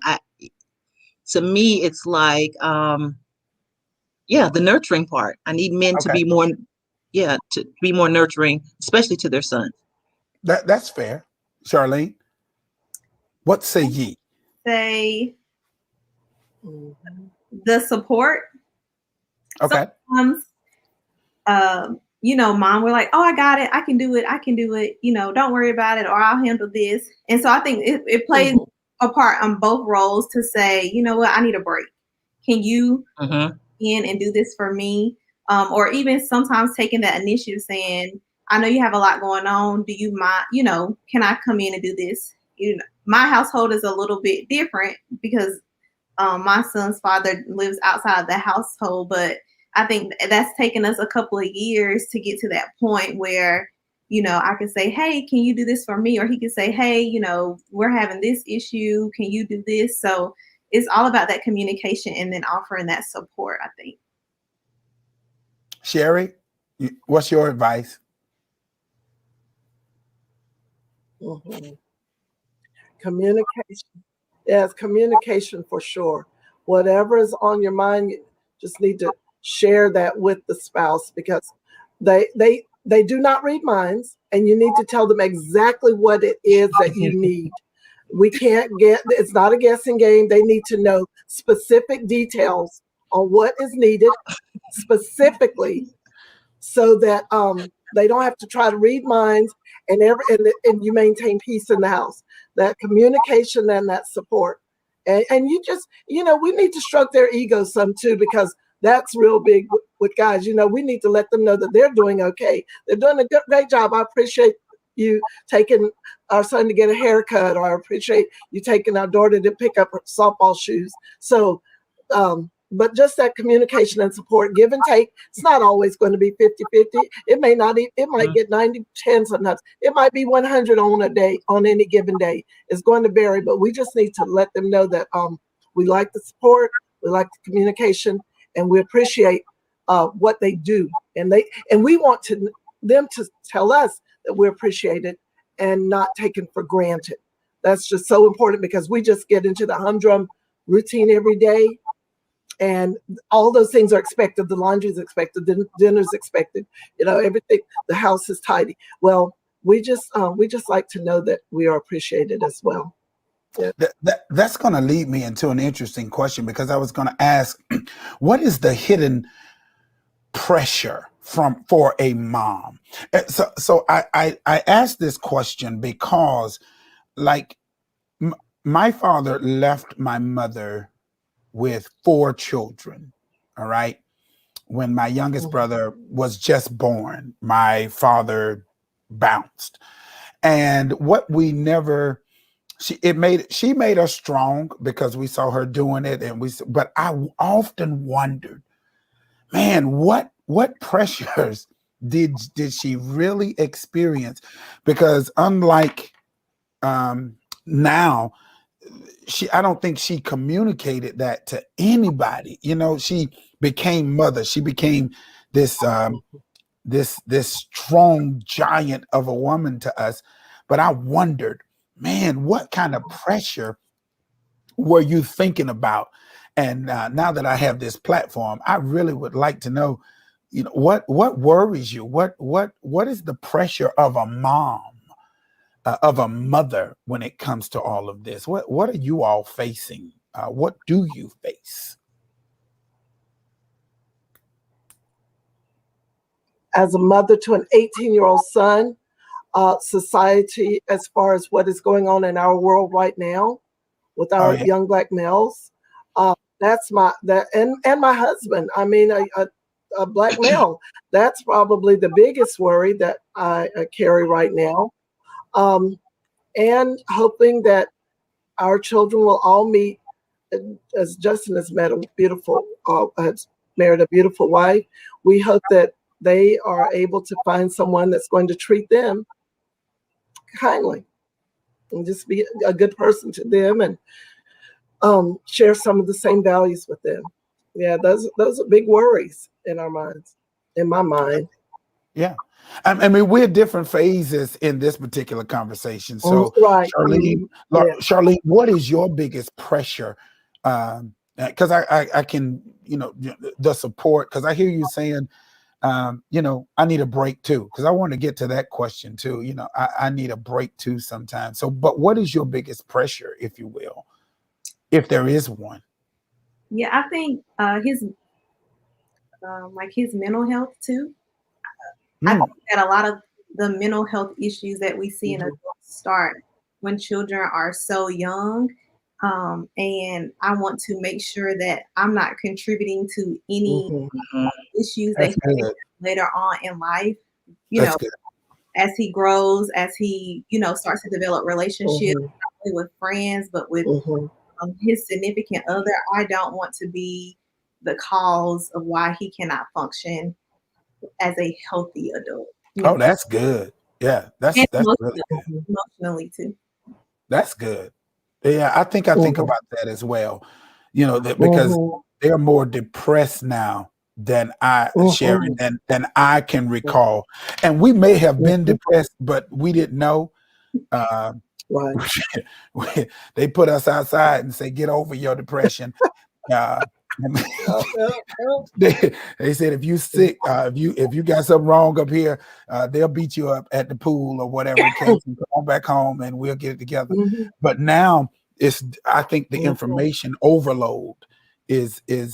to me, it's like, the nurturing part. I need men to Okay. be more, to be more nurturing, especially to their sons. That's fair. Charlene, what say ye? Say the support. Okay. Sometimes, mom, we're like, oh, I got it. I can do it. Don't worry about it, or I'll handle this. And so I think it plays a part on both roles to say, you know what, I need a break. Can you in and do this for me? Or even sometimes taking that initiative saying, I know you have a lot going on. Do you mind, can I come in and do this? My household is a little bit different because my son's father lives outside the household, but I think that's taken us a couple of years to get to that point where, I can say, hey, can you do this for me? Or he can say, hey, we're having this issue. Can you do this? So it's all about that communication and then offering that support, I think. Sherry, what's your advice? Communication. Yes, communication for sure. Whatever is on your mind, you just need to share that with the spouse, because they do not read minds, and you need to tell them exactly what it is that you need. It's not a guessing game. They need to know specific details on what is needed specifically, so that they don't have to try to read minds and you maintain peace in the house. That communication and that support. And you just, we need to stroke their ego some too, because that's real big with guys. We need to let them know that they're doing okay. They're doing a great job. I appreciate you taking our son to get a haircut, or I appreciate you taking our daughter to pick up her softball shoes. So, but just that communication and support, give and take. It's not always going to be 50-50. It may not, it might get 90-10 sometimes. It might be 100 on any given day. It's going to vary, but we just need to let them know that we like the support, we like the communication, and we appreciate what they do. And we want them to tell us that we appreciate it and not taken for granted. That's just so important, because we just get into the humdrum routine every day. And all those things are expected. The laundry is expected. The dinner's expected. Everything. The house is tidy. Well, we just like to know that we are appreciated as well. Yeah. That's going to lead me into an interesting question, because I was going to ask, what is the hidden pressure for a mom? So I asked this question because, like, my father left my mother with 4 children. All right. When my youngest brother was just born, my father bounced. And what we never, she made us strong, because we saw her doing it. But I often wondered, man, what pressures did she really experience? Because unlike now, I don't think she communicated that to anybody. She became mother. She became this strong giant of a woman to us. But I wondered, man, what kind of pressure were you thinking about? And now that I have this platform, I really would like to know, what worries you? What is the pressure of a mom? Of a mother when it comes to all of this? What are you all facing? What do you face? As a mother to an 18-year-old son, society, as far as what is going on in our world right now with our young Black males, that's and my husband. I mean, a Black male. That's probably the biggest worry that I carry right now. And hoping that our children will all meet, as Justin has married a beautiful wife. We hope that they are able to find someone that's going to treat them kindly and just be a good person to them, and share some of the same values with them. Yeah, those are big worries in our minds, in my mind. Yeah. I mean, we're different phases in this particular conversation. So, right. Charlene, what is your biggest pressure? Because I can, the support, because I hear you saying, I need a break too, because I want to get to that question too. I need a break too sometimes. So, but what is your biggest pressure, if you will, if there is one? Yeah, I think his mental health too. I think that a lot of the mental health issues that we see in adults start when children are so young. And I want to make sure that I'm not contributing to any issues that he has later on in life. As he grows, as he, starts to develop relationships, not only with friends, but with his significant other. I don't want to be the cause of why he cannot function as a healthy adult. Oh, that's good. Yeah, that's really good. Emotionally too. That's good. Yeah, I think about that as well. Because they're more depressed now than Sherry, than I can recall. And we may have been depressed, but we didn't know. Right. They put us outside and say, "Get over your depression." They said, if you sick, if you got something wrong up here, they'll beat you up at the pool or whatever it case, and come on back home and we'll get it together. But now I think the information overload is a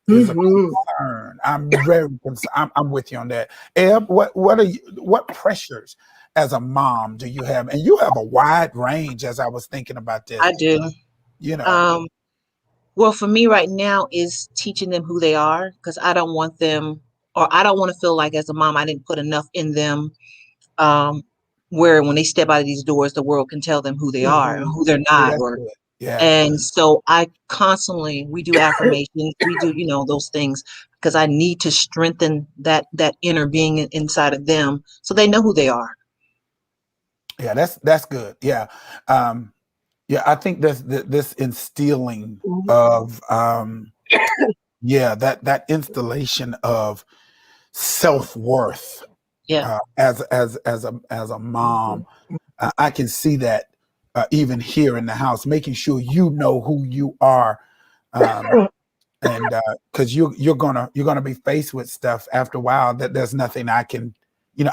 concern. I'm very concerned. I'm with you on that. Eb, what pressures as a mom do you have? And you have a wide range as I was thinking about this, I do. you know. Um, well, for me right now is teaching them who they are, because I don't want them, or I don't want to feel like as a mom I didn't put enough in them, um, where when they step out of these doors, the world can tell them who they are and Mhm. who they're See, not. that's Or good. Yeah. and so I constantly we do affirmations, we do those things, because I need to strengthen that inner being inside of them so they know who they are. Yeah, that's good. Yeah. Um, yeah, I think this instilling Mhm. of yeah, that installation of self-worth Yeah. as a Mhm. mom. I can see that even here in the house, making sure you know who you are, um, and because you're gonna be faced with stuff after a while that there's nothing I can,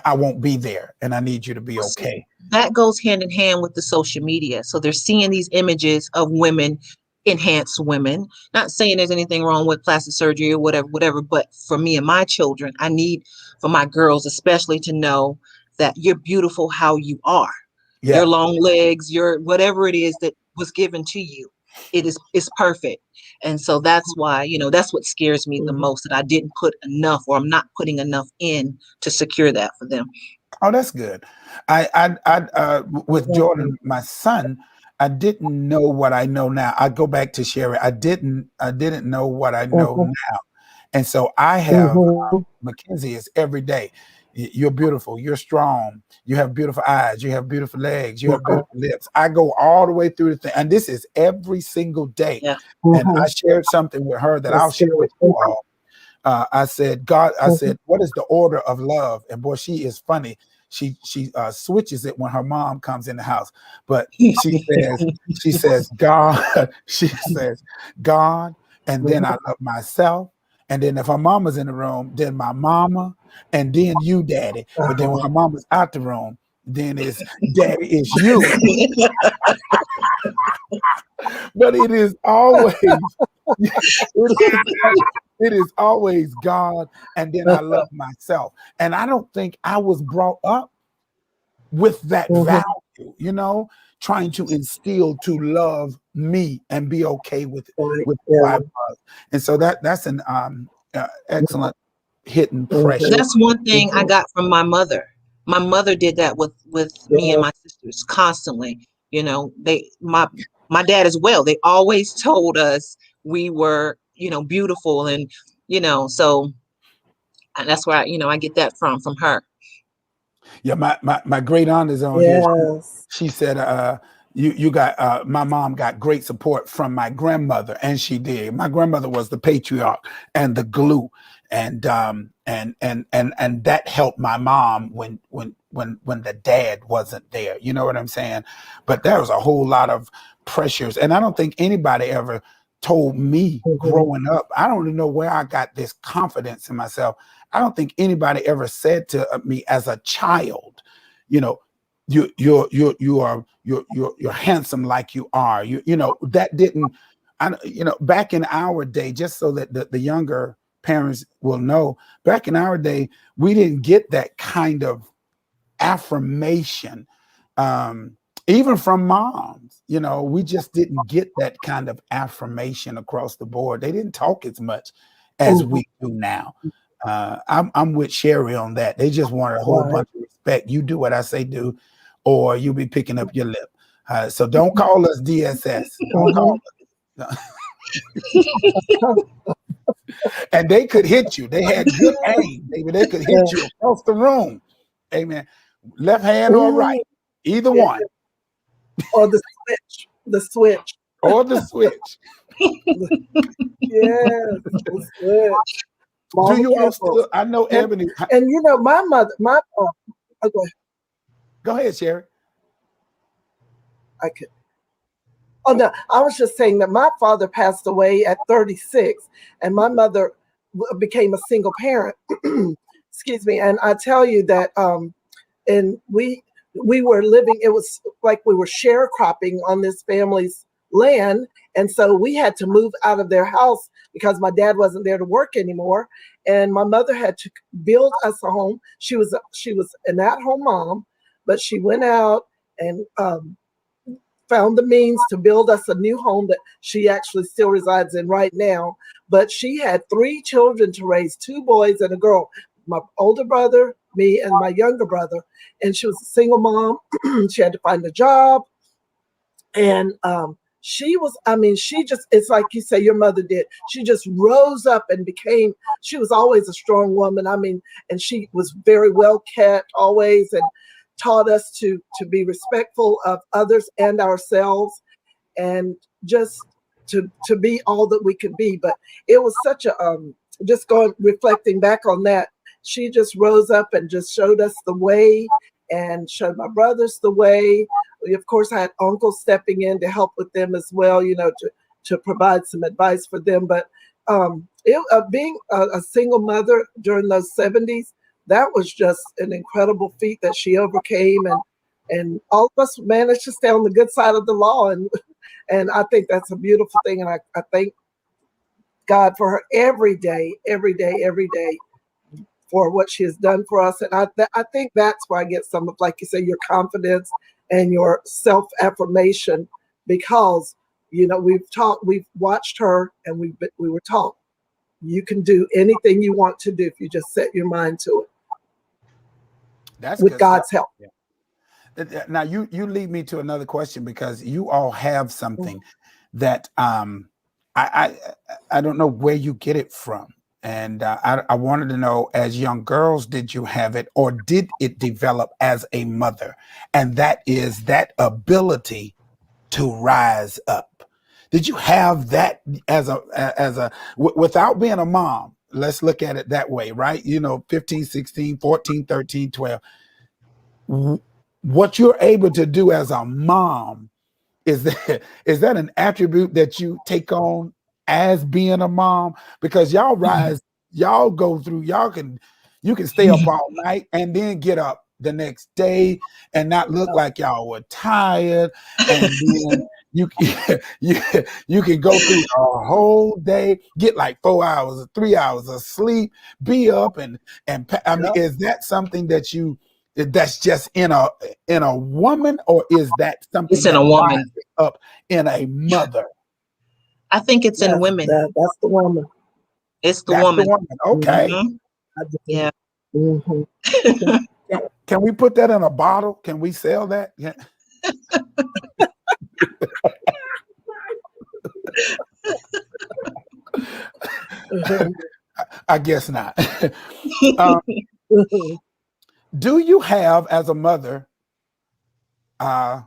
I won't be there, and I need you to be See, okay. that goes hand in hand with the social media. So they're seeing these images of women, enhanced women. Not saying there's anything wrong with plastic surgery or whatever, but for me and my children, I need for my girls especially to know that you're beautiful how you are. Your Yeah. long legs, your whatever it is that was given to you, it's perfect. And so that's why, that's what scares me the Mhm. most, that I didn't put enough, or I'm not putting enough in to secure that for them. Oh, that's good. With Mhm. Jordan, my son, I didn't know what I know now. I go back to Sherry. I didn't know what I know Mhm. now, and so I have Mhm. Mackenzie is every day. You're beautiful. You're strong. You have beautiful eyes. You have beautiful legs. You have Mhm. beautiful lips. I go all the way through the thing, and this is every single day. Yeah. And I Mhm. shared something with her that I'll That's share good. with you all. I said, God, I Mhm. said, what is the order of love? And boy, she is funny. She switches it when her mom comes in the house. But she says, God, she says, God, and then I Mhm. love myself. And then if her mama's in the room, then my mama, and then you, daddy. But then when Uh-huh. her mama's out the room, then it's daddy, it's you. But it is always it is God, and then I love myself. And I don't think I was brought up with that Mhm. value, trying to instill to love me and be okay with Right. with who I Yeah. was. And so that's an excellent hidden pressure. Mhm. That's one thing I Mhm. got from my mother. My mother did that with me and Yeah. my sisters constantly. My dad as well. They always told us we were, beautiful, and so and that's where I get that from her. Yeah, my great aunt is on here. Yes. She said, you got my mom got great support from my grandmother, and she did. My grandmother was the patriarch and the glue, and that helped my mom when the dad wasn't there. You know what I'm saying? But there was a whole lot of pressures, and I don't think anybody ever told me Mhm. growing up. I don't even know where I got this confidence in myself. I don't think anybody ever said to me as a child, you know, you're handsome like you are. That didn't. Back in our day, just so that the younger parents will know, back in our day, we didn't get that kind of affirmation, um, even from moms. We just didn't get that kind of affirmation across the board. They didn't talk as much as Mhm. we do now. I'm with Sherry on that. They just wanted a whole Right. bunch of respect. You do what I say do, or you'll be picking up your lip. So don't call us DSS. Don't call Mhm. us. And they could hit you. They had good aim, baby. They could hit Yeah. you across the room. Amen. Left hand or right, Mhm. either Yeah. one, Or the switch. The switch. or the switch. Yes. The switch. Do Mama you all Kimball. still? I know And Ebony. my mother, go ahead. Go ahead, Sherry. I could. Oh no, I was just saying that my father passed away at 36, and my mother became a single parent. Excuse me, and I tell you that, and we were living. It was like we were sharecropping on this family's land, and so we had to move out of their house because my dad wasn't there to work anymore, and my mother had to build us a home. She was an at-home mom. but she went out and found the means to build us a new home that she actually still resides in right now. But she had 3 children to raise, 2 boys and a girl, my older brother, me, and my younger brother. And she was a single mom. She had to find a job. And she was, I mean, she just, it's like you say your mother did. She just rose up and became, she was always a strong woman. I mean, and she was very well kept always, and taught us to be respectful of others and ourselves, and just to be all that we could be. But it was such a just going reflecting back on that, she just rose up and just showed us the way and showed my brothers the way. We of course had uncles stepping in to help with them as well, you know, to provide some advice for them. But being a single mother during those 70s, that was just an incredible feat that she overcame, and all of us managed to stay on the good side of the law, and I think that's a beautiful thing, and I thank God for her every day, every day, every day, for what she has done for us. And I think that's where I get some of, like you say, your confidence and your self-affirmation, because you know we've watched her, and we were taught you can do anything you want to do if you just set your mind to it. That's With good stuff. God's help. Yeah. Now you lead me to another question, because you all have something that I don't know where you get it from, and I wanted to know, as young girls, did you have it, or did it develop as a mother? And that is that ability to rise up. Did you have that as without being a mom? Let's look at it that way, right? You know, 15, 16, 14, 13, 12. What you're able to do as a mom, is that an attribute that you take on as being a mom? Because y'all rise, y'all go through, you can stay up all night and then get up the next day and not look like y'all were tired, and then you you you can go through a whole day, get like 4 hours or 3 hours of sleep, be up, I mean, is that something that's just in a woman, or is that something It's in that a woman. rises up in a mother? I think it's in women. That's the woman. It's the That's the woman. woman. Okay. Mhm. Yeah. Mhm. Can we put that in a bottle? Can we sell that? Yeah. I guess not. um, do you have, as a mother, I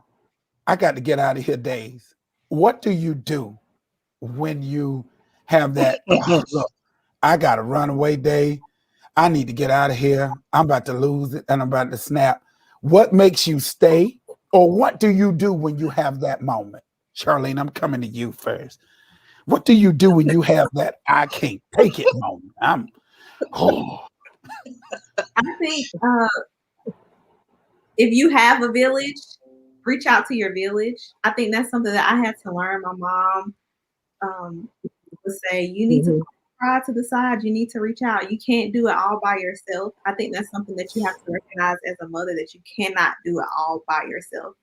got to get out of here days? What do you do when you have that? Look, I got a runaway day. I need to get out of here. I'm about to lose it and I'm about to snap. What makes you stay? Or what do you do when you have that moment? Charlene, I'm coming to you first. What do you do when you have that I can't take it moment? Oh. I think if you have a village, reach out to your village. I think that's something that I had to learn. My mom would say, you need to put pride to the side. You need to reach out. You can't do it all by yourself. I think that's something that you have to recognize as a mother, that you cannot do it all by yourself.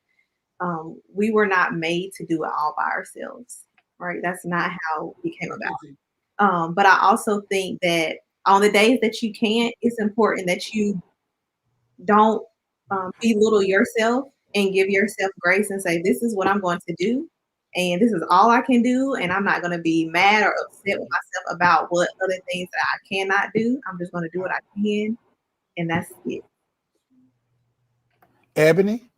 We were not made to do it all by ourselves, right? That's not how we came about. But I also think that on the days that you can't, it's important that you don't belittle yourself and give yourself grace and say, this is what I'm going to do. And this is all I can do. And I'm not going to be mad or upset with myself about what other things that I cannot do. I'm just going to do what I can. And that's it. Ebony?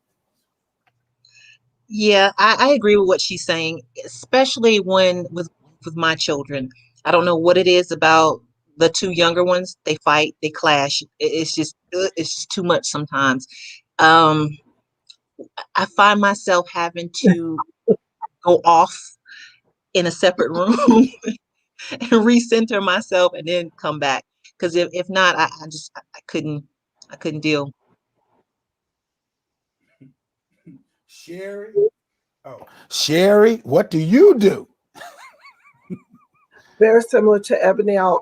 Yeah, I agree with what she's saying, especially when with my children. I don't know what it is about the 2 younger ones. They fight, they clash. It's just too much sometimes. Um, I find myself having to go off in a separate room and recenter myself and then come back. Because if not, I couldn't deal. Sherry? Oh, Sherry, what do you do? Very similar to Ebony. I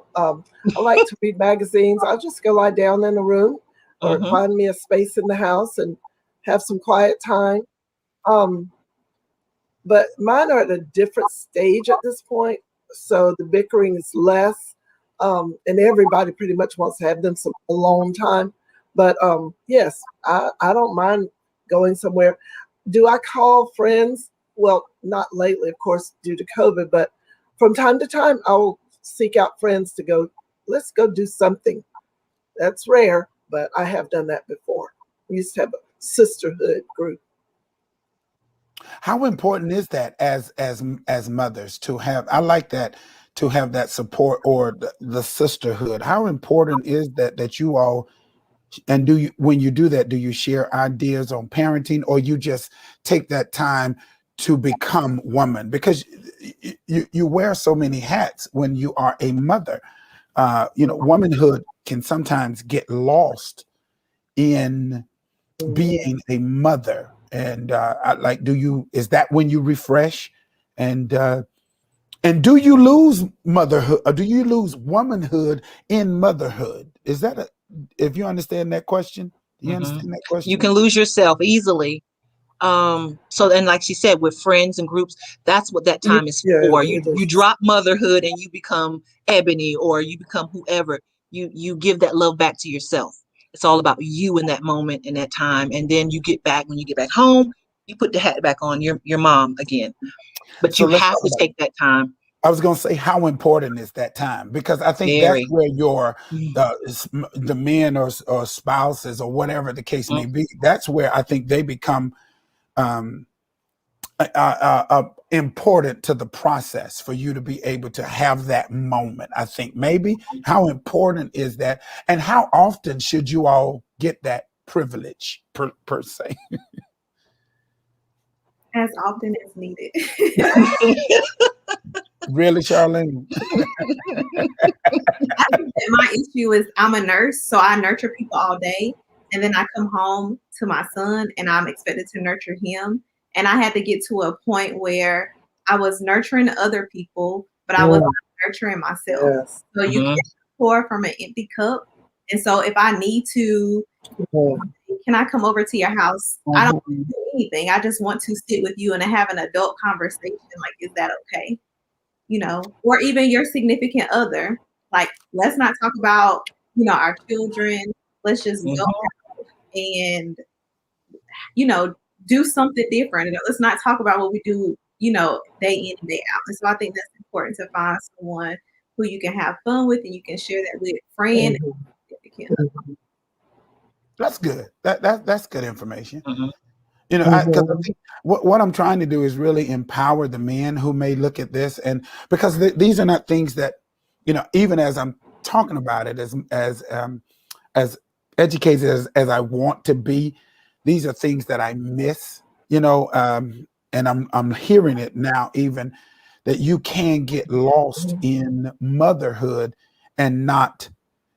like to read magazines. I'll just go lie down in a room or Mhm. find me a space in the house and have some quiet time. Um, but mine are at a different stage at this point. So the bickering is less. And everybody pretty much wants to have them some alone time. But yes, I don't mind going somewhere. Do I call friends? Well, not lately, of course, due to COVID, but from time to time, I will seek out friends to go, let's go do something. That's rare, but I have done that before. We used to have a sisterhood group. How important is that as mothers to have? I like that, to have that support, or the sisterhood. How important is that you all, and do you, when you do that, do you share ideas on parenting, or you just take that time to become woman? Because you wear so many hats when you are a mother. Womanhood can sometimes get lost in being a mother. And do you, is that when you refresh, and do you lose motherhood, or do you lose womanhood in motherhood? Is that a, if you understand that question, do you Hmm. understand that You question? can lose yourself easily. So then, like she said, with friends and groups, that's what that time is Yeah, for. it You is. drop motherhood and you become Ebony, or you become whoever. You give that love back to yourself. It's all about you in that moment, in that time, and then you get back, when you get back home, you put the hat back on, your mom again. But So you let's have talk to about, take that time. I was going to say, how important is that time? Because I think that's Very. where your Mhm. the men, or spouses, or whatever the case may be, that's where I think they become um, important to the process for you to be able to have that moment. I think maybe, how important is that, and how often should you all get that privilege, per se? as often as needed. Really, Charlene? I think that my issue is I'm a nurse, so I nurture people all day, and then I come home to my son, and I'm expected to nurture him. And I had to get to a point where I was nurturing other people, but I was Mm, not nurturing myself. yes. So you Hmm. can't pour from an empty cup. And so if I need to, Mm, can I come over to your house? I don't mhm, do anything. I just want to sit with you and have an adult conversation. Like, is that okay? Or even your significant other. Like, let's not talk about, our children. Let's just go Hmm. and, you know, do something different. And let's not talk about what we do, day in and day out. And so I think that's important to find someone who you can have fun with and you can share that with friend and mhm, significant mhm, That's good. That's good information. Hmm. Because I mhm, think what I'm trying to do is really empower the men who may look at this, and because these are not things that, even as I'm talking about it, as educated as I want to be, these are things that I miss, and I'm hearing it now, even that you can get lost mhm, in motherhood, and not,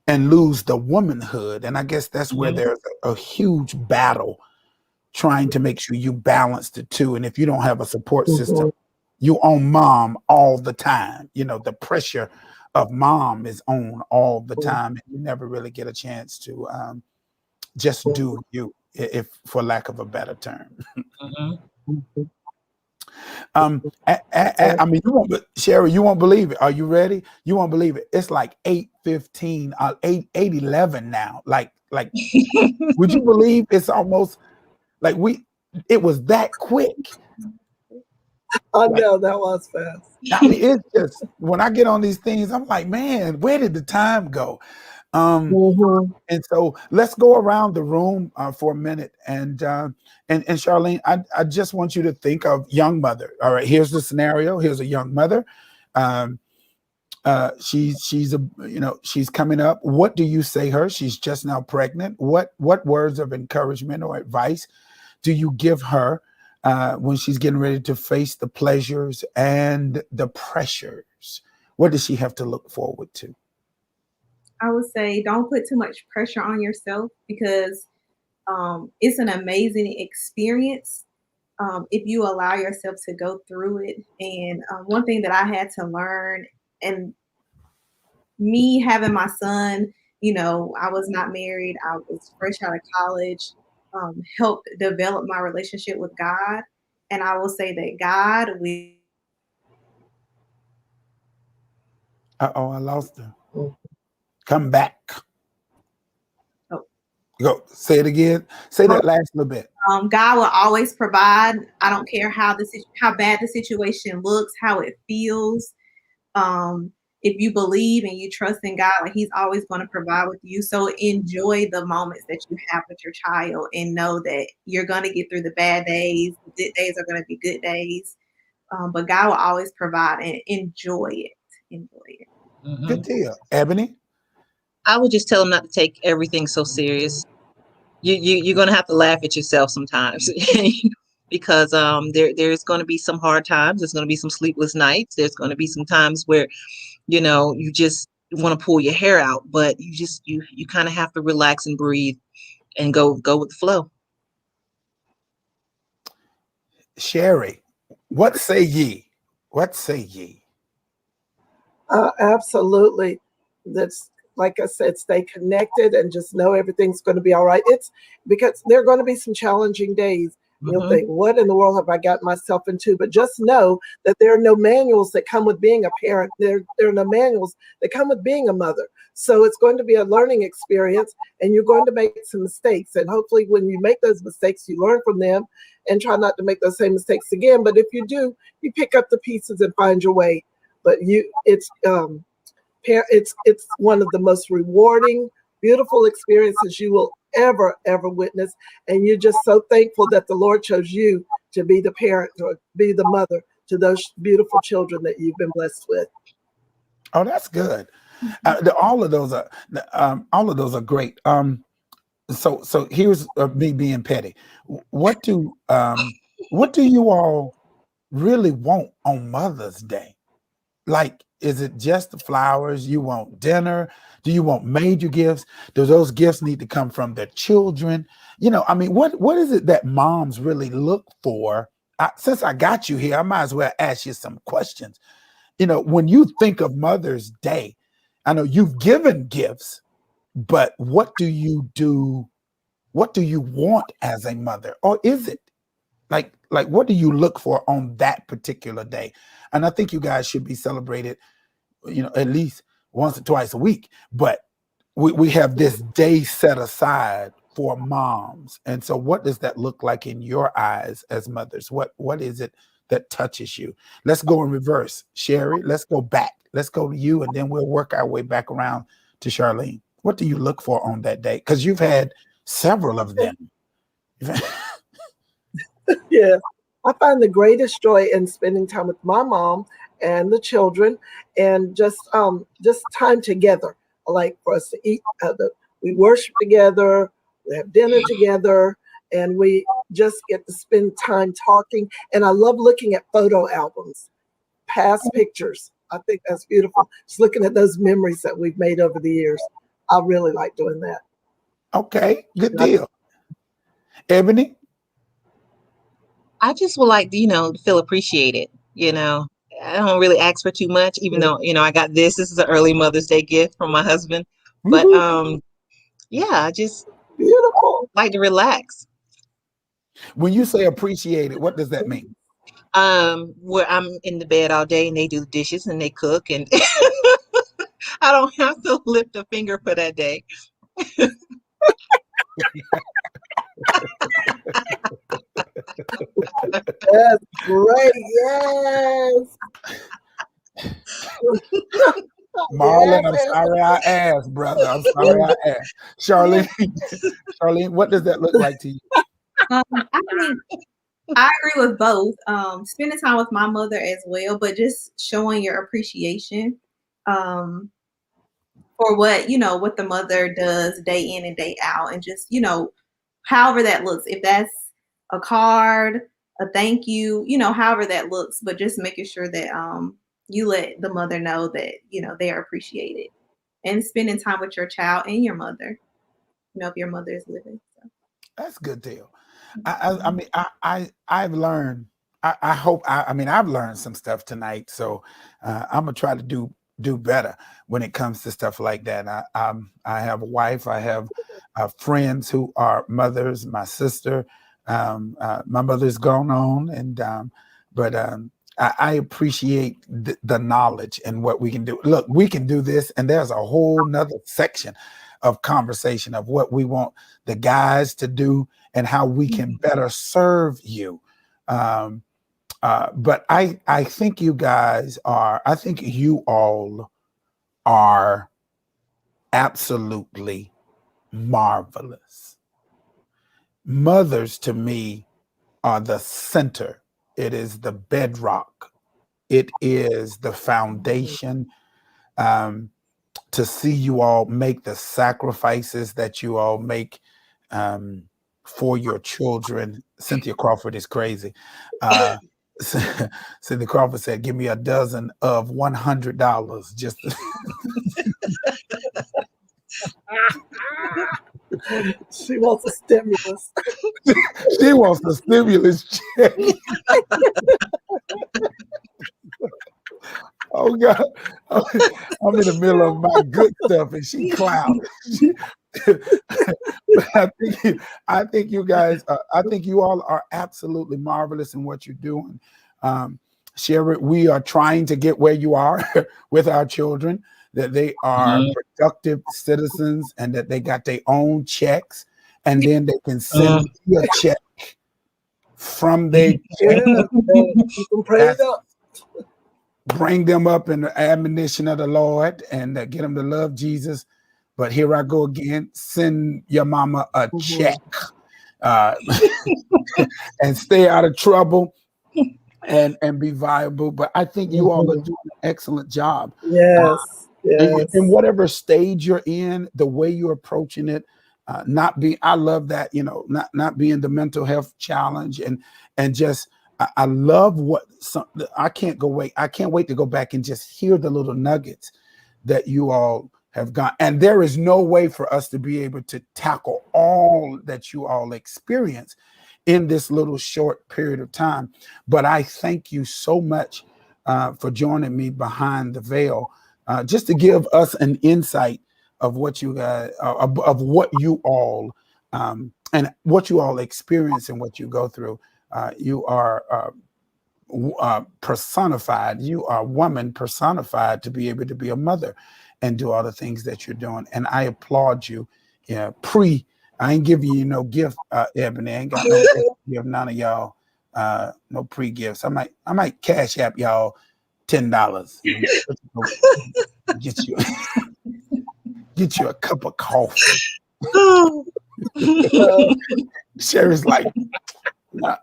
and lose the womanhood. And I guess that's where Hmm. there's a huge battle, trying to make sure you balance the two. And if you don't have a support system, mhm, you on mom all the time. The pressure of mom is on all the time, and you never really get a chance to just do you, if for lack of a better term. Hmm. mhm. I mean, you won't, Sherry, you won't believe it. Are you ready? You won't believe it. It's like 8:15, 8:11 now. Like, would you believe it's almost like it was that quick? I Like, know that was fast. I mean, it's just, when I get on these things, I'm like, man, where did the time go? Um, Mhm, and so let's go around the room for a minute, and Charlene, I just want you to think of young mother. All right, here's the scenario. Here's a young mother. Um, she's coming up. What do you say her? She's just now pregnant. What words of encouragement or advice do you give her when she's getting ready to face the pleasures and the pressures? What does she have to look forward to? I would say don't put too much pressure on yourself because it's an amazing experience if you allow yourself to go through it. And one thing that I had to learn, and me having my son, I was not married, I was fresh out of college. helped develop my relationship with God. And I will say that God will Uh-oh, I lost her. Come back. oh, Go. Say it again. Say that last little bit. God will always provide. I don't care how bad the situation looks, how it feels. Um, if you believe and you trust in God, like He's always going to provide with you. So enjoy the moments that you have with your child, and know that you're going to get through the bad days. The good days are going to be good days. But God will always provide, and enjoy it. Enjoy it. Good deal. Ebony? I would just tell them not to take everything so serious. You're gonna have to laugh at yourself sometimes because there's gonna be some hard times. There's gonna be some sleepless nights. There's gonna be some times where you just want to pull your hair out, but you kind of have to relax and breathe and go with the flow. Sherry, what say ye? What say ye? Absolutely. That's like I said, stay connected and just know everything's going to be all right. It's because there are going to be some challenging days. You'll think, what in the world have I gotten myself into? But just know that there are no manuals that come with being a parent. There are no manuals that come with being a mother. So it's going to be a learning experience, and you're going to make some mistakes. And hopefully when you make those mistakes, you learn from them and try not to make those same mistakes again. But if you do, you pick up the pieces and find your way. But it's one of the most rewarding, beautiful experiences you will ever witness, and you're just so thankful that the Lord chose you to be the parent or be the mother to those beautiful children that you've been blessed with. Oh, that's good. All of those are great. So here's me being petty. What do you all really want on Mother's Day? Like, is it just the flowers? You want dinner? Do you want major gifts? Do those gifts need to come from the children? I mean, what is it that moms really look for? Since I got you here, I might as well ask you some questions. When you think of Mother's Day, I know you've given gifts, but what do you do? What do you want as a mother? Or is it like what do you look for on that particular day? And I think you guys should be celebrated, at least once or twice a week. But we have this day set aside for moms. And so what does that look like in your eyes as mothers? What is it that touches you? Let's go in reverse. Sherry, let's go back. Let's go to you, and then we'll work our way back around to Charlene. What do you look for on that day? Because you've had several of them. Yeah. I find the greatest joy in spending time with my mom and the children, and just time together. I like for us to eat. We worship together, we have dinner together, and we just get to spend time talking. And I love looking at photo albums, past pictures. I think that's beautiful. Just looking at those memories that we've made over the years. I really like doing that. Okay, good deal. Ebony? I just would like to feel appreciated. I don't really ask for too much, even though I got this. This is an early Mother's Day gift from my husband. But yeah, I just Beautiful. like to relax. When you say appreciated, what does that mean? Where I'm in the bed all day and they do the dishes and they cook, and I don't have to lift a finger for that day. That's great. Yes. Marlon, I'm sorry I asked, brother. I'm sorry I asked. Charlene, what does that look like to you? I think I agree with both. Spending time with my mother as well, but just showing your appreciation for what the mother does day in and day out, and just however that looks. If that's a card, a thank you, however that looks, but just making sure that you let the mother know that they are appreciated, and spending time with your child and your mother. If your mother is living. So. That's a good deal. I mean, I've learned. I hope. I mean, I've learned some stuff tonight. So I'm gonna try to do do better when it comes to stuff like that. I have a wife. I have friends who are mothers. My sister, my mother's gone on, and but I appreciate the knowledge and what we can do. Look, we can do this, and there's a whole nother section of conversation of what we want the guys to do and how we can better serve you. But I think you guys are, I think you all are absolutely marvelous. Mothers to me are the center. It is the bedrock. It is the foundation. To see you all make the sacrifices that you all make for your children. Cynthia Crawford is crazy. Cindy Crawford said, "Give me a dozen of $100 just." She wants a stimulus. She wants the stimulus check. Oh God, I'm in the middle of my good stuff, and she clown. But I think you guys, I think you all are absolutely marvelous in what you're doing. Sherry, we are trying to get where you are with our children, that they are productive citizens and that they got their own checks, and then they can send me a check from their check. You can pray it up. Bring them up in the admonition of the Lord and get them to love Jesus. But here I go again. Send your mama a check and stay out of trouble and be viable. But I think you all are doing an excellent job. Yes. Yes. In whatever stage you're in, the way you're approaching it, I love that, not being the mental health challenge and just, I love I can't wait to go back and just hear the little nuggets that you all have got. And there is no way for us to be able to tackle all that you all experience in this little short period of time. But I thank you so much for joining me behind the veil, just to give us an insight of what you guys, of what you all, and what you all experience and what you go through. You are personified. You are a woman personified to be able to be a mother and do all the things that you're doing. And I applaud you. Yeah, I ain't giving you no gift, Ebony. I ain't got no gift to give none of y'all. No pre-gifts. I might cash app y'all $10. Get you a cup of coffee. Sherry's like, nah.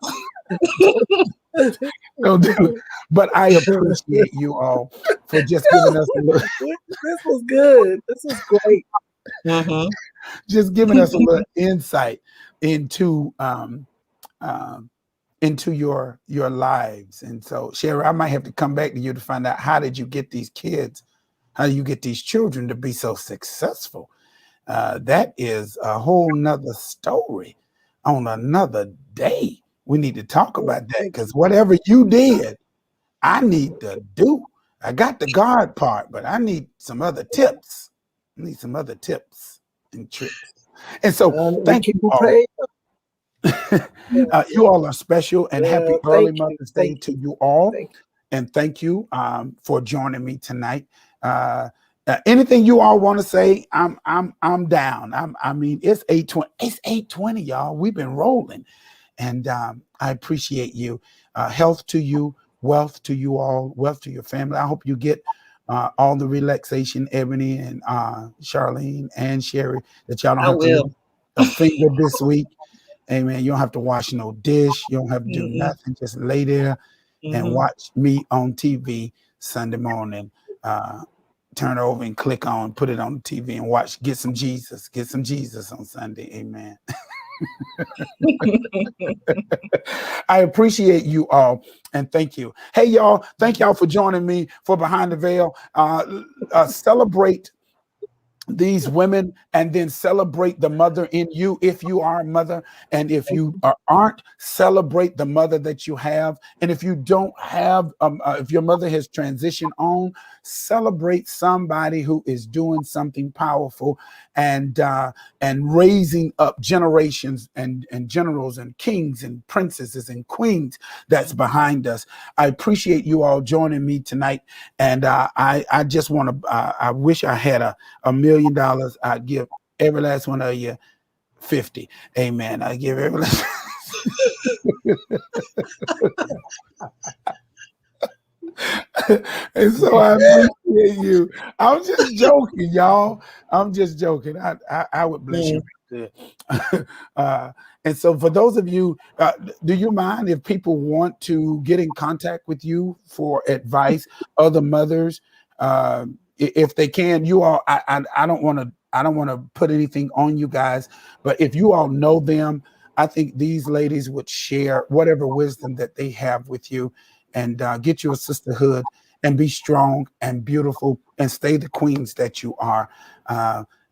Don't do it. But I appreciate you all for just giving us a little. This was good. This was great. Just giving us a little insight into your lives. And so, Sherry, I might have to come back to you to find out, how did you get these kids? How do you get these children to be so successful? That is a whole nother story on another day. We need to talk about that, because whatever you did, I need to do. I got the God part, but I need some other tips. I need some other tips and tricks. And so thank you all. You all are special, and happy early Mother's Day to you all. And thank you for joining me tonight. Anything you all want to say, I'm down. I mean, it's 8:20. It's 8:20, y'all. We've been rolling. And I appreciate you. Health to you, wealth to you all, wealth to your family. I hope you get all the relaxation, Ebony and Charlene and Sherry, that y'all don't have to lift a finger this week. Amen. You don't have to wash no dish. You don't have to do nothing. Just lay there and watch me on TV Sunday morning. Turn over and click on, put it on the TV and watch. Get some Jesus on Sunday. Amen. I appreciate you all, and thank you. Hey, y'all, thank y'all for joining me for Behind the Veil. Celebrate these women, and then celebrate the mother in you if you are a mother. And if you aren't, celebrate the mother that you have. And if you don't have, if your mother has transitioned on, celebrate somebody who is doing something powerful, and raising up generations and generals and kings and princesses and queens that's behind us. I appreciate you all joining me tonight. And I just want to, I wish I had $1,000,000. I'd give every last one of you 50. Amen. I give every last. And so I appreciate you. I'm just joking, y'all. I'm just joking. I would bless you good. And so for those of you, do you mind if people want to get in contact with you for advice, other mothers, if they can? You all, I don't want to, put anything on you guys, but if you all know them, I think these ladies would share whatever wisdom that they have with you, and get you a sisterhood, and be strong and beautiful and stay the queens that you are.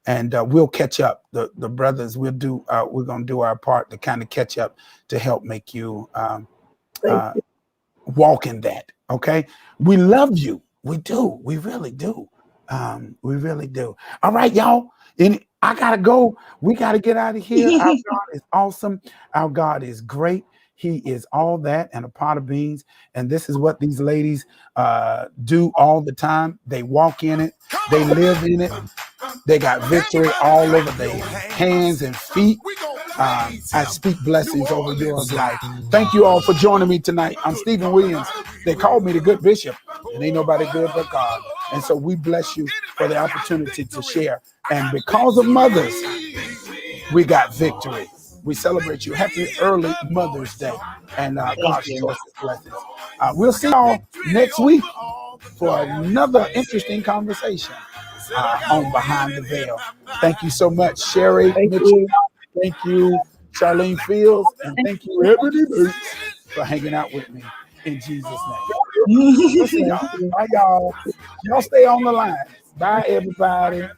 And we'll catch up. The brothers, we're going to do our part to kind of catch up to help make you walk in that. Okay. We love you. We do. We really do. We really do. All right, y'all. I got to go. We got to get out of here. Our God is awesome. Our God is great. He is all that and a pot of beans. And this is what these ladies do all the time. They walk in it. They live in it. They got victory all over their hands and feet. I speak blessings over your life. Thank you all for joining me tonight. I'm Stephen Williams. They called me the good bishop, and ain't nobody good but God. And so we bless you for the opportunity to share. And because of mothers, we got victory. We celebrate you. Happy early Mother's Day. And God's choicest blessings. We'll see y'all next week for another interesting conversation on Behind the Veil. Thank you so much, Sherry Mitchell. Thank you, Charlene Fields. And thank you, Ebony Bates, for hanging out with me. In Jesus' name. We'll see y'all. Bye, y'all. Y'all stay on the line. Bye, everybody.